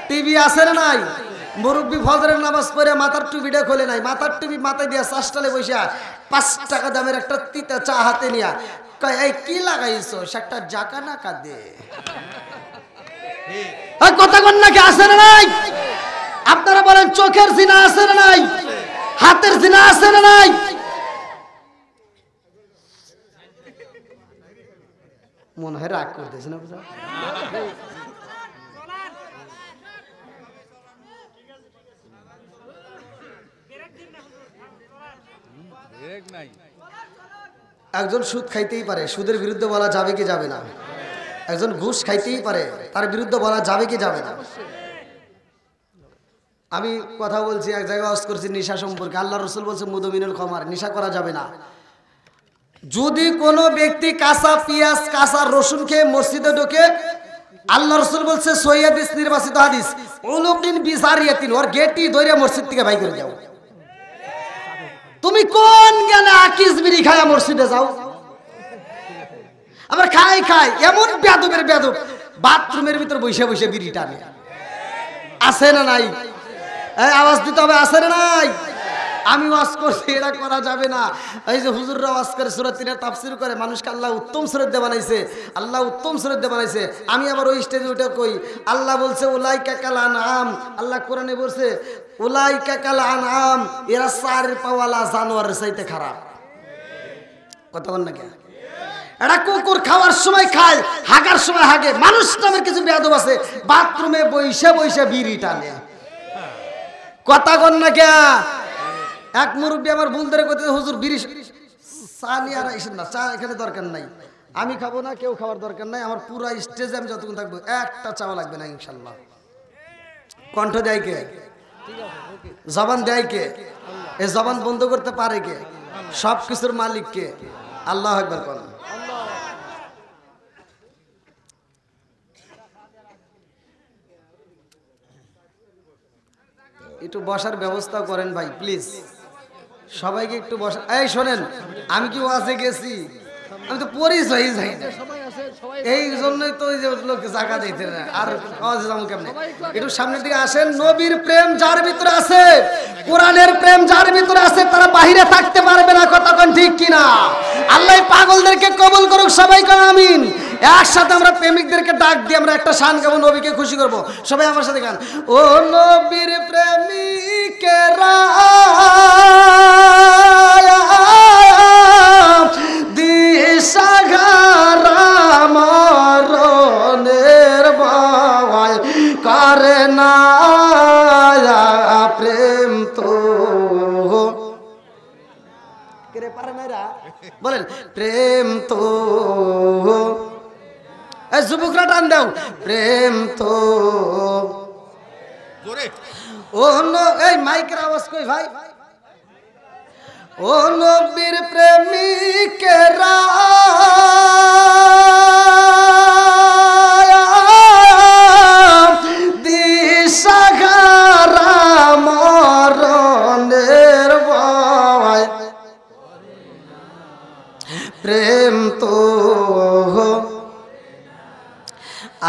টিভি আছে না নাই? মুরব্বী ফজরের নামাজ পড়ে মাথার টুপিটা খোলে নাই, মাথার টুপি মাথায় দিয়া চাষটালে বসে 5 টাকা দামের একটা তিতা চা হাতে নিয়া কয় এই কি লাগাইছো, সেটা জাকা না কাঁদে, কথা কন নাকি? আছে না নাই? আপনারা বলেন চোখের জিনা আছে না নাই? হাতের জিনা আছে না নাই? মনে হয় রাগ করতেছে না বুঝা? একজন সুদ খাইতেই পারে, সুদের বিরুদ্ধে বলা যাবে কি যাবে না? একজন ঘুষ খাইতেই পারে, তার বিরুদ্ধে বলা যাবে কি যাবে না? আমি কথা বলছি, এক জায়গায় ওয়াজ করছি নেশা সম্পর্কে। আল্লাহ রাসূল বলছে মুদমিনুল খামার, নেশা করা যাবে না। যদি কোনো ব্যক্তি কাঁচা পেঁয়াজ কাঁচা রসুন খেয়ে মসজিদে ঢোকে, আল্লাহ রাসূল বলছে সহিহ হাদিস, নির্বাচিত হাদিস, উলুকিন বিজারিয়াতিন, ওর গেটই ধরে মসজিদ থেকে বাইর করে দাও। তুমি কোন জ্ঞানে আকিস বিড়ি খায়া মসজিদে যাও? আবার খাই খাই এমন বেয়াদবের বেয়াদব বাথরুমের ভিতর বসে বসে বিড়ি টানে, আছে না নাই? এই আওয়াজ দিতে হবে, আছে না নাই? আমি ওয়াজ করছি, এটা করা যাবে না। এই যে হুজুররা ওয়াজ করে সূরা 3 তাফসীর করে, মানুষকে আল্লাহ উত্তম শ্রদ্ধা বানাইছে, আল্লাহ উত্তম শ্রদ্ধা বানাইছে। আমি আবার ওই স্টেজে উঠে কই, আল্লাহ বলছে উলাইকা কাল আনআম, আল্লাহ কোরআনে বলছে উলাইকা কাল আনআম, এরা চারের পাওয়ালা জানোয়ারের চাইতে খারাপ, কথা বল না কে? এটা কুকুর খাওয়ার সময় খায়, হাগার সময় হাগে। মানুষ নামের কিছু বেয়াদব আছে বাথরুমে বইসে বইসে বিড়ি টানে, কথা বল না কে? এক মুরব্বী আমার ভুল ধরে কইতে, হুজুর বিড়ি চা নিয়ে আর আইসেন না, চা এখানে দরকার নাই, আমি খাবো না, কেউ খাওয়ার দরকার নাই, আমার পুরো স্টেজে আমি যতক্ষণ থাকবো একটা চাওয়া লাগবে না ইনশাল্লাহ। কণ্ঠ দেয় কে? জবান দেয় কে? এই জবান বন্ধ করতে পারে কে? সব কিছুর মালিক কে? আল্লাহু আকবার কোন। একটু বসার ব্যবস্থা করেন ভাই প্লিজ, সবাইকে একটু বসা। এই শোনেন, আমি কি ওয়াজে গেছি? আমি তো পরিচয়ই যাই না, এই জন্যই তো ওই যে লোক জায়গা দিতে না। আর ওয়াজে যাবো কেমনে? একটু সামনের দিকে আসেন। নবীর প্রেম যার ভিতরে আছে, কোরআনের প্রেম যার ভিতরে আছে, তারা বাহিরে থাকতে পারবে না। কতক্ষণ ঠিক কিনা? আল্লাহ পাগলদেরকে কবুল করুক, সবাই কর আমিন। একসাথে আমরা প্রেমিকদেরকে ডাক দিয়ে আমরা একটা শান গাবো, নবীকে খুশি করব। সবাই আমার সাথে গান। ও নবীর প্রেমিকেরা দিশাহারা মরণের ভয় করে না প্রেম তো বলেন প্রেম তো। যুবকরা টান দাও, প্রেম তো। ও এই মাইকের আওয়াজ কই ভাই? ও নবীর প্রেমিকেরা দিশাহারা মরণের ভয় প্রেম তো।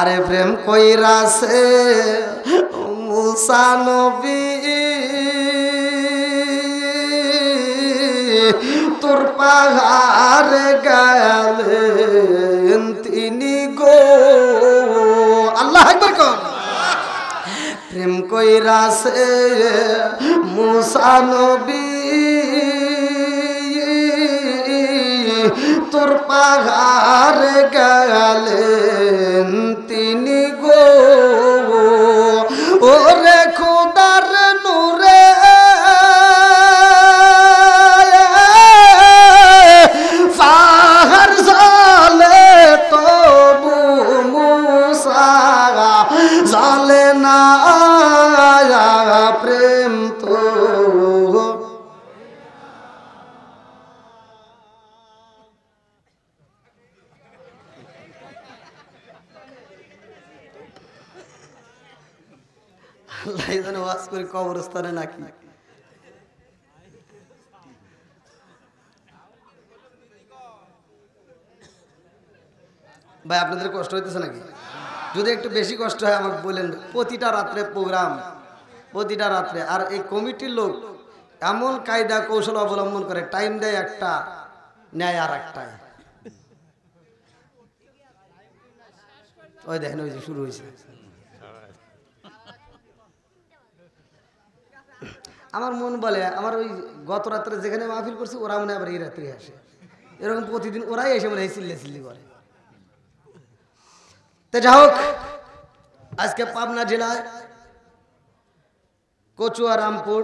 আরে প্রেম কইরাছে মুসা নবী, তোর পাহাড়ে গেলেন তিনি গো। আল্লাহ আকবার কোন। প্রেম কইরাছে মুসা নবী, তোর পাহাড়ে গেলেন তিনি গো। ওরে খোদার নূরে পাহাড় জ্বলে তবু মুসা জ্বলে না প্রেম তো। ওয়াজ করে কবরস্থানে নাকি? ভাই আপনাদের কষ্ট হইতেছে নাকি? যদি একটু বেশি কষ্ট হয় আমাকে বলেন। প্রতিটা রাত্রে প্রোগ্রাম, প্রতিটা রাত্রে। আর এই কমিটির লোক এমন কায়দা কৌশল অবলম্বন করে, টাইম দেয় একটা, নেয় আর একটাই। ওই দেখেন, ওই যে শুরু হয়েছে। আমার মন বলে, আমার ওই গত রাত্রে যেখানে মাহফিল করছি ওরা মনে আবার এই রাত্রে আসে। এরকম প্রতিদিন ওরাই এসে মনে হয় চিল্লে চিল্লি করে। তো যা হোক, আজকে পাবনা জেলায় কচুয়া রামপুর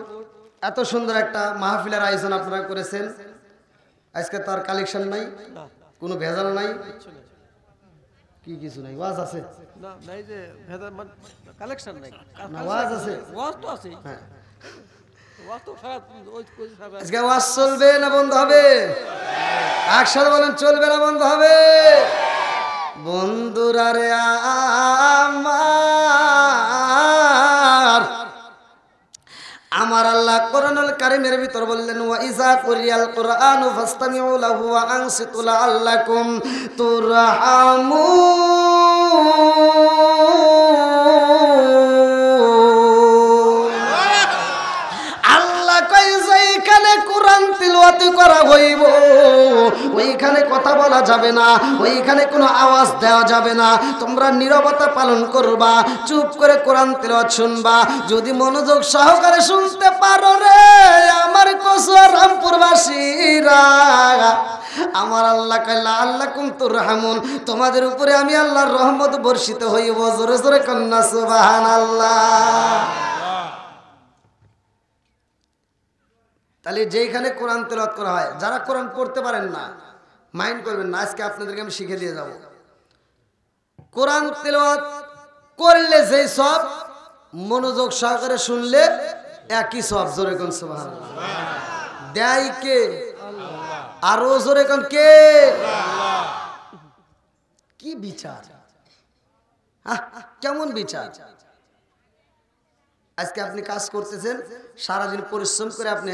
এত সুন্দর একটা মাহফিলের আয়োজন আপনারা করেছেন। আজকে তার কালেকশন নাই, কোনো ভেজাল নাই, কি কিছু নাই। ওয়াজ আছে না? নাই যে ভেজাল কালেকশন নাই, ওয়াজ আছে। ওয়াজ তো আছে, হ্যাঁ। আজকে ওয়াজ চলবে না বন্ধ হবে? একসাথে বলেন, চলবে না বন্ধ হবে? বন্ধুরা রে আমার আল্লাহ কোরআনুল কারীমের ভিতর বললেন, ওয়া ইযা কুরিয়াল কুরআনু ফাসতামিউ লাহু ওয়া আনসিতু লাআল্লাকুম তুরহামুন। আল্লাহ কই যেখানে কোরআন তিলাওয়াত করা হইব ওইখানে কথা বলা যাবে না, ওইখানে কোনো আওয়াজ দেওয়া যাবে না। তোমরা নীরবতা পালন করবা, চুপ করে কোরআন তিলাওয়াত শুনবা। যদি মনোযোগ সহকারে শুনতে পারো রে আমার কচুয়া রামপুরবাসীরা, আমার আল্লাহ কাল্লা আল্লাহ কুম তুরহামুন, তোমাদের উপরে আমি আল্লাহর রহমত বর্ষিত হইব। জোরে জোরে কন্যা সুবহানাল্লাহ। তাহলে যেখানে কোরআন তেলাওয়াত করা হয়, যারা কোরআন পড়তে পারেন না মাইন্ড করবেন না, আজকে আপনাদেরকে আমি শিখে দিয়ে যাব। কোরআন তেলাওয়াত করলে যে সব, মনোযোগ সহকারে শুনলে একই সব। জোরে কোন সুবহানাল্লাহ। দেয় কে? আরো জোরে কোন কে? কি বিচার, কেমন বিচার? আজকে আপনি কাজ করতেছেন, সারাদিন পরিশ্রম করে আপনি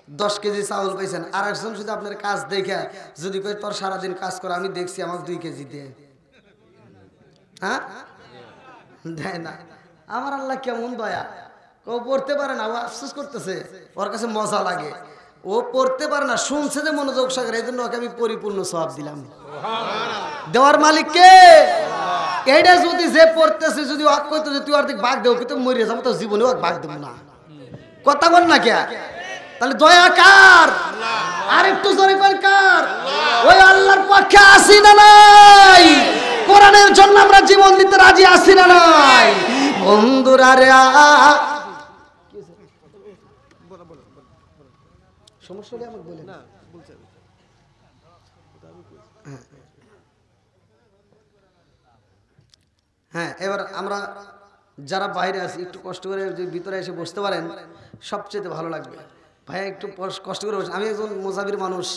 10 কেজি চাউল পাইছেন, আর একজন যদি আপনার কাজ দেখে যদি কই তোর সারাদিন কাজ করে, আমি দেখছি আমাকে 2 কেজি দে, হ্যাঁ দেয় না। আমার আল্লাহ কেমন দয়া, ও পড়তে পারে না, ও আফসোস করতেছে, ওর কাছে মজা লাগে, ও পড়তে পারে না, শুনছে যে মনোযোগ সহকারে, এই জন্য ওকে আমি পরিপূর্ণ সওয়াব দিলাম। দেওয়ার মালিক কে? এইটা যদি যে পড়তেছে যদি ওয়াক করতে যে তুই অর্ধেক ভাগ দেও, কিন্তু মরিয়া যাবো, তো জীবনে ওয়াক ভাগ দেবো না, কথা বল না কে? তাহলে দয়া কার? আর একটু জোরে বল কার? ওই আল্লাহর পক্ষে আসি না নাই? কোরআনের জন্য আমরা জীবন দিতে রাজি আছি না নাই? বন্ধুরা রে, সমস্যা হলে আমাকে বলেন। হ্যাঁ, এবার আমরা যারা বাইরে আছি একটু কষ্ট করে যদি ভিতরে এসে বসতে পারেন সবচেয়ে ভালো লাগবে। ভাইয়া একটু কষ্ট করে বসে, আমি একজন মুসাফির মানুষ,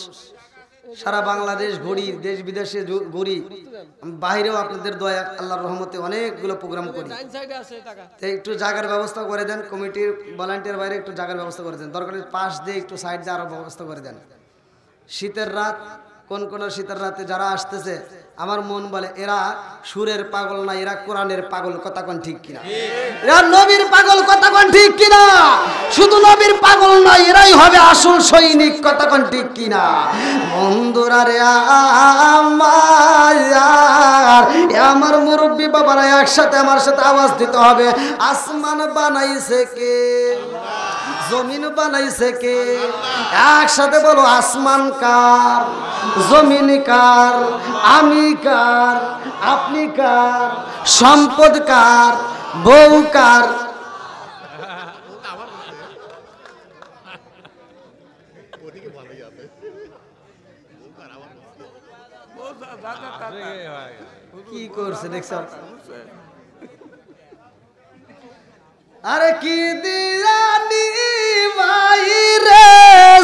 সারা বাংলাদেশ ঘুরি, দেশ বিদেশে ঘুরি, বাইরেও আপনাদের দয়া আল্লাহর রহমতে অনেকগুলো প্রোগ্রাম করি, একটু জায়গার ব্যবস্থা করে দেন, কমিটির ভলান্টিয়ার বাইরে একটু জায়গার ব্যবস্থা করে দেন, দরকার পাশ দিয়ে একটু সাইড দিয়ে আরও ব্যবস্থা করে দেন। শীতের রাত, কোন কোন শীতের রাতে যারা আসতেছে, আমার মন বলে এরা সুরের পাগল না, এরা কোরআনের পাগল, কথা কোন ঠিক কিনা? এরা নবীর পাগল, কথা কোন ঠিক কিনা? শুধু নবীর পাগল নয়, এরাই হবে আসল সৈনিক, কথা কোন ঠিক কিনা? বন্ধুরা রে আমার মুরব্বী বাবারা একসাথে আমার সাথে আওয়াজ দিতে হবে, আসমান বানাইছে কে? জমিন বানাইছে কে? একসাথে বলো, আসমান কার? জমিন কার? আমি কার? আপনি কার? সম্পদ কার? বউ কার? কি করছে দেখছ? আরে কি দিয়ানি বাইরে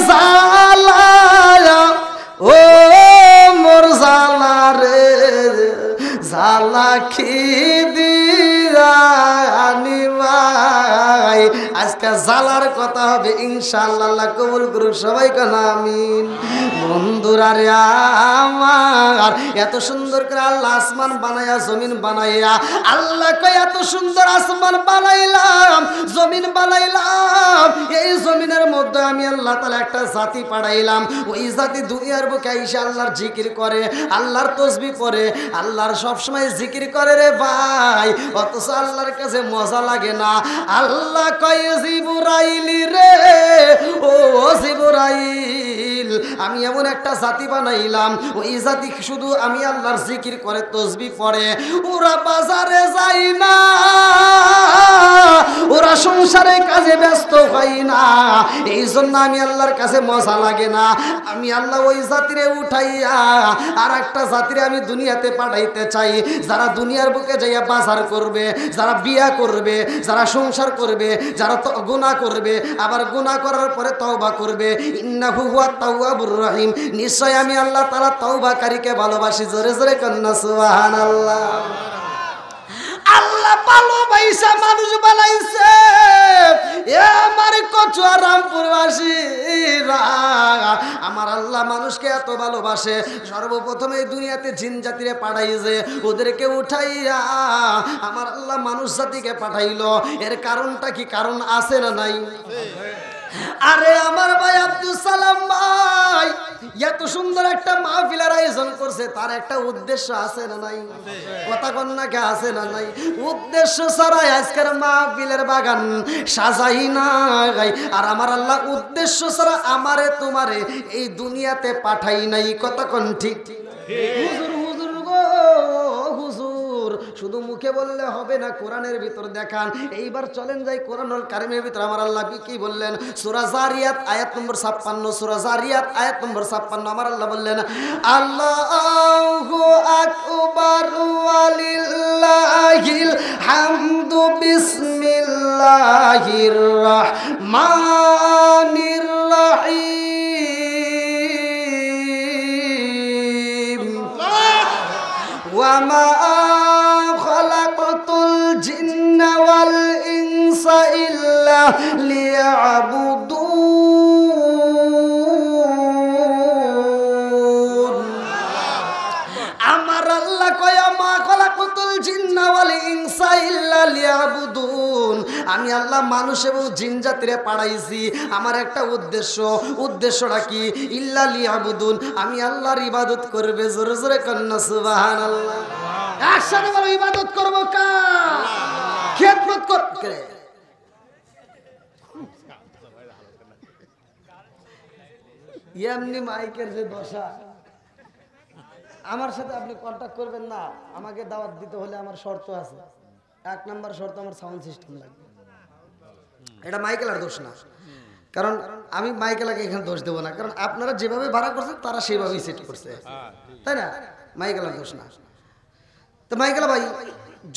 জালা, ও মোর জালা রে জালা, কি দিয়ানি ভাই। আজকে জালার কথা হবে ইনশাআল্লাহ, আল্লাহ কবুল করুক, সবাই কেন আমিন। বন্ধুরা রে আমার, এত সুন্দর করে আল্লাহ আসমান বানাইয়া জমিন বানাইয়া, আল্লাহ কয় এত সুন্দর আসমান বানাইলাম, জমিন বানাইলাম, এই জমিনের মধ্যে আমি আল্লাহ তাআলা একটা জাতি পাঠাইলাম, ওই জাতি দুনিয়ার বুকে আইসা আল্লাহর জিকির করে, আল্লাহর তাসবিহ পড়ে, আল্লাহর সবসময় জিকির করে রে ভাই, অথচ আল্লাহর কাছে মজা লাগে না। আল্লাহ কয় জিবরাইল রে, ও জিবরাইল, আমি এমন একটা জাতি বানাইলাম, ওই জাতি শুধু আমি আল্লাহর জিকির করে, তাসবিহ পড়ে, ওরা বাজারে যায় না, ওরা সংসারে কাজে ব্যস্ত হয় না, এই জন্য আমি আল্লাহর কাছে মজা লাগে না। আমি আল্লাহ ওই জাতিরে উঠাইয়া আর একটা জাতিরে আমি দুনিয়াতে পাঠাইতে চাই, যারা দুনিয়ার বুকে যাইয়া বাজার করবে, যারা বিয়া করবে, যারা সংসার করবে, যারা গুনাহ করবে, আবার গুনাহ করার পরে তওবা করবে। ইন্নাহু হুয়াত তাওয়াবুর রহিম, নিশ্চয় আমি আল্লাহ তাআলা তওবাকারীকে ভালোবাসি। জোরে জোরে কন্না সুবহানাল্লাহ। আল্লাহ ভালোবাসা মানুষ বানাইছে, এ আমার কচুয়া রামপুরবাসীরা, আমার আল্লাহ মানুষকে এত ভালোবাসে, সর্বপ্রথম এই দুনিয়াতে জিন জাতিরে পাঠাইছে, ওদেরকে উঠাইয়া আমার আল্লাহ মানুষ জাতিকে পাঠাইলো। এর কারণটা কি? কারণ আছে না নাই? আরে আমার ভাই আব্দুল সালাম ভাই এত সুন্দর একটা মাহফিলের আয়োজন করছে, তার একটা উদ্দেশ্য আছে না নাই? কথা কন্যা কে আছে না নাই? উদ্দেশ্য ছাড়াই আজকের মাহফিলের বাগান সাজাই নাই। আর আমার আল্লাহ উদ্দেশ্য ছাড়া আমারে তোমারে এই দুনিয়াতে পাঠাই নাই। কথা কোন ঠিক? হুজুর হুজুর গো হুজুর, শুধু মুখে বললে হবে না, কোরআনের ভিতর দেখান। এইবার চলেন যাই কোরআনুল কারীমের ভিতর আমার আল্লাহ কি বললেন? সূরা জারিয়াত আয়াত নম্বর 56, সূরা জারিয়াত আয়াত নম্বর 56 আমার আল্লাহ বললেন, আল্লাহু আকবার ওয়ালিল্লাহিল হামদু বিসমিল্লাহির রাহমানির রাহিম ওয়া মা খালাকাতুল জিন্না ওয়াল ইনসা ইল্লা লিয়াবুদুন। কয় মা খলাকুতুল জিন্না ওয়াল ইনসা ইল্লা লিয়াবুদুন, আমি আল্লাহ মানুষ এবং জিন জাতিরে পাঠাইছি আমার একটা উদ্দেশ্যটা কি? ইল্লা লিয়াবুদুন, আমি আল্লাহর ইবাদত করবে। জোরে জোরে কন্না সুবহানাল্লাহ। একসাথে বলো ইবাদত করব কার? খেদমত করবে। এমনি মাইকের যে দশা, আমার সাথে আপনি কন্ট্যাক্ট করবেন না। আমাকে দাওয়াত দিতে হলে আমার শর্ত আছে। 1 নম্বর শর্ত, আমার সাউন্ড সিস্টেম লাগবে। এটা মাইকেলার দোষ না, কারণ আমি মাইকেলাকে এখানে দোষ দেবো না, কারণ আপনারা যেভাবে ভাড়া করছেন তারা সেভাবেই সেট করছে, তাই না? মাইকেলার দোষ না। তো মাইকেলা ভাই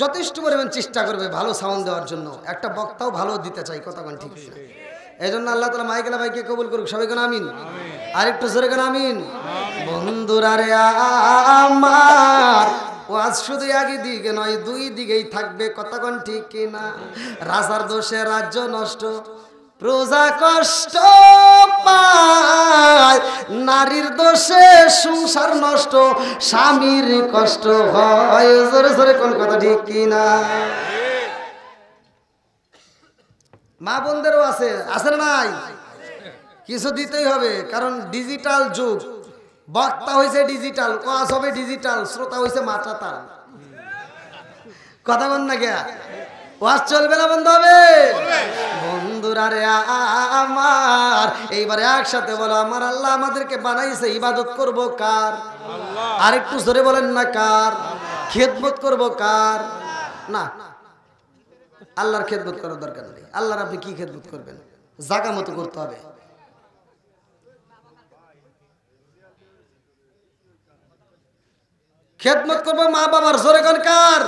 যথেষ্ট পরিমাণ চেষ্টা করবে ভালো সাউন্ড দেওয়ার জন্য। একটা বক্তাও ভালো দিতে চাই, কথা কোন ঠিক না। এই জন্য আল্লাহ তাআলা মাইকেলা ভাইকে কবুল করুক। সবাই কোন আমিন। আরেকটু জোরে কোন আমিন। বন্ধুরা রে আমার ওয়াজ শুধু একদিকে নয়, 2 দিকেই থাকবে, কথা কোন ঠিক কিনা? রাজার দোষে রাজ্য নষ্ট, প্রজা কষ্ট পায়, নারীর দোষে সংসার নষ্ট, স্বামীর কষ্ট হয়। জোরে জোরে কোন কথা ঠিক কিনা? মা বোনদেরও আছে, আছে না নাই? কিছু দিতেই হবে, কারণ ডিজিটাল যুগ। বক্তা হয়েছে ডিজিটাল, ওয়াজ হবে ডিজিটাল, শ্রোতা হয়েছে মাত্রাতাল। কথা বল না কে? ওয়াজ চলবে না বন্ধ হবে? বন্ধুরা রে আমার, এইবারে একসাথে বলো আমার আল্লাহ আমাদেরকে বানাইছে ইবাদত করব কার? আর একটু জোরে বলেন না কার? খেদমত করব কার? না, আল্লাহর খেদমত করার দরকার নেই। আল্লাহর আপনি কি খেদমত করবেন? জায়গা মতো করতে হবে। খেদমত করবো মা বাবার। জোরে কোন কার?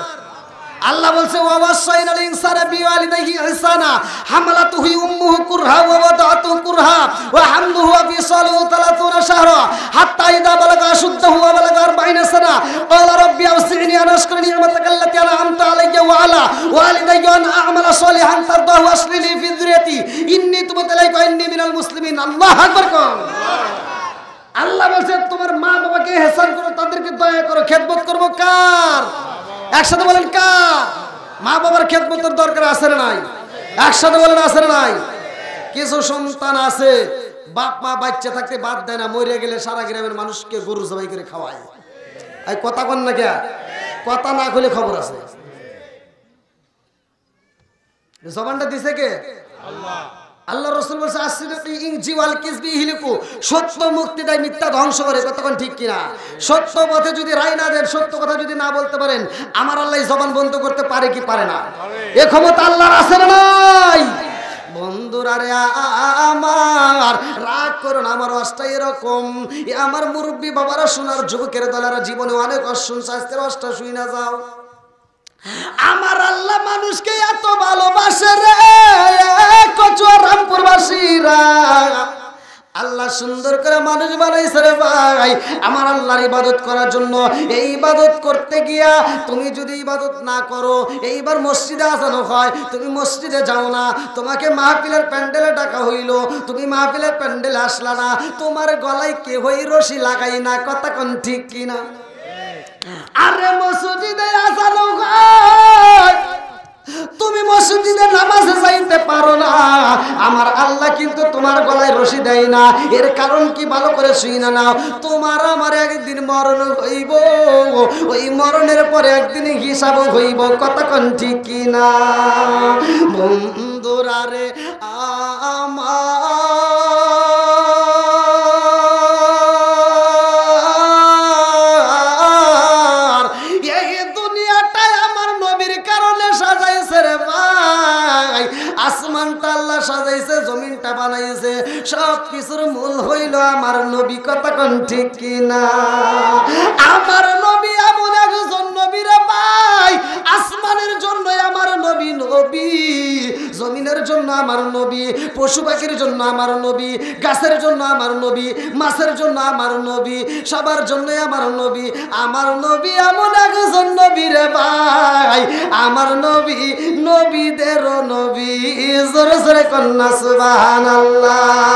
আল্লাহ বলছে ওয়াসাইনাল ইনসানা বিওয়ালিদাইহি ইহসানা হামালাতুহু উম্মুহু কুরহা ওয়া ওয়াদাতুহু কুরহা ওয়া হামলুহু ওয়া ফিসালুহু 30 শাহরা হাত্তা ইযা বালাগা আশুদ্দাহু ওয়া বালাগা 40 সানা ক্বালা রাব্বি আওসি'নি আন আশকুরা নি'মাতাকা আল্লাতী আন'আমতা আলাইয়া ওয়া আলা ওয়ালিদাইয়া আন আ'মালা সালিহান তারদাহু ওয়া আসলি লি ফি যুররিয়াতি ইন্নী তুবতু ইলাইকা ওয়া ইন্নী মিনাল মুসলিমিন। আল্লাহু আকবার। আল্লাহ বলছে তোমার মা বাবাকে ইহসান করো, তাদেরকে দয়া করো। খেদমত করব কার? একসাথে বলেন কার? মা বাবার খেদমতের দরকার আছে না নাই? একসাথে বলেন আছে না নাই? কিছু সন্তান আছে বাপ মা বাচ্চা থাকতে বাদ দেয় না, মরে গেলে সারা গ্রামের মানুষকে গরু জবাই করে খাওয়ায়। এই কথা কন না কে? কথা না কইলে খবর আছে। জবানটা দিছে কে? আল্লাহ। আল্লাহ রাসূল বলেছে আসিদুকি ইনজি ওয়াল কিসবি ইহলিকু, সত্য মুক্তি দেয়, মিথ্যা ধ্বংস করে। কতক্ষণ ঠিক কিনা? সত্য পথে যদি রায় না দেন, সত্য কথা যদি না বলতে পারেন, আমার আল্লাহ জবান বন্ধ করতে পারে কি পারে না? এ ক্ষমতা আল্লাহর আছে না নাই? বন্ধুরা রে আমার, রাগ করুন, আমার অষ্টা এরকম। আমার মুরব্বী বাবারা শোনার, যুবকের দলেরা জীবনে অনেক অশুন শাস্ত্রের অষ্টা শুই না যাও। আমার আল্লাহ মানুষকে এত ভালোবাসে রে কচুয়া রামপুরবাসীরা। আল্লাহ সুন্দর করে মানুষ বানাইছে রে ভাই আমার আল্লাহর ইবাদত করার জন্য। এই ইবাদত করতে গিয়া তুমি যদি ইবাদত না করো, এইবার মসজিদে আজানো হয়, তুমি মসজিদে যাও না, তোমাকে মাহফিলের প্যান্ডেলে ডাকা হইল, তুমি মাহফিলের প্যান্ডেলে আসলা না, তোমার গলায় কেহই রশি লাগাই না। কথা কোন ঠিক কিনা? আরে মসজিদে আজানো হয়, তুমি মসজিদে নামাজে যাইতে পারো না, আমার আল্লাহ কিন্তু তোমার গলায় রশি দেয় না। এর কারণ কি ভালো করে শুইনা নাও। তোমার আমার একদিন মরণ হইব, ওই মরণের পরে একদিন হিসাব হইব। কথা কোন ঠিক কিনা? বন্ধুরা রে আমার, আসমানটা আল্লাহ সাজাইছে, জমিনটা বানাইছে, সব কিছুর মূল হইল আমার নবী। কথা কোন ঠিক কিনা? আমার নবী এমন একজন নবী রে ভাই, আসমানের জন্য আমার নবী নবী, জমিনের জন্য আমার নবী, পশু পাখির জন্য আমার নবী, গাছের জন্য আমার নবী, মাছের জন্য আমার নবী, সবার জন্য আমার নবী। আমার নবী এমন একজন নবী রে ভাই, আমার নবী নবীদেরও নবী। জোরে জোরে কন্যা সুবহানাল্লাহ।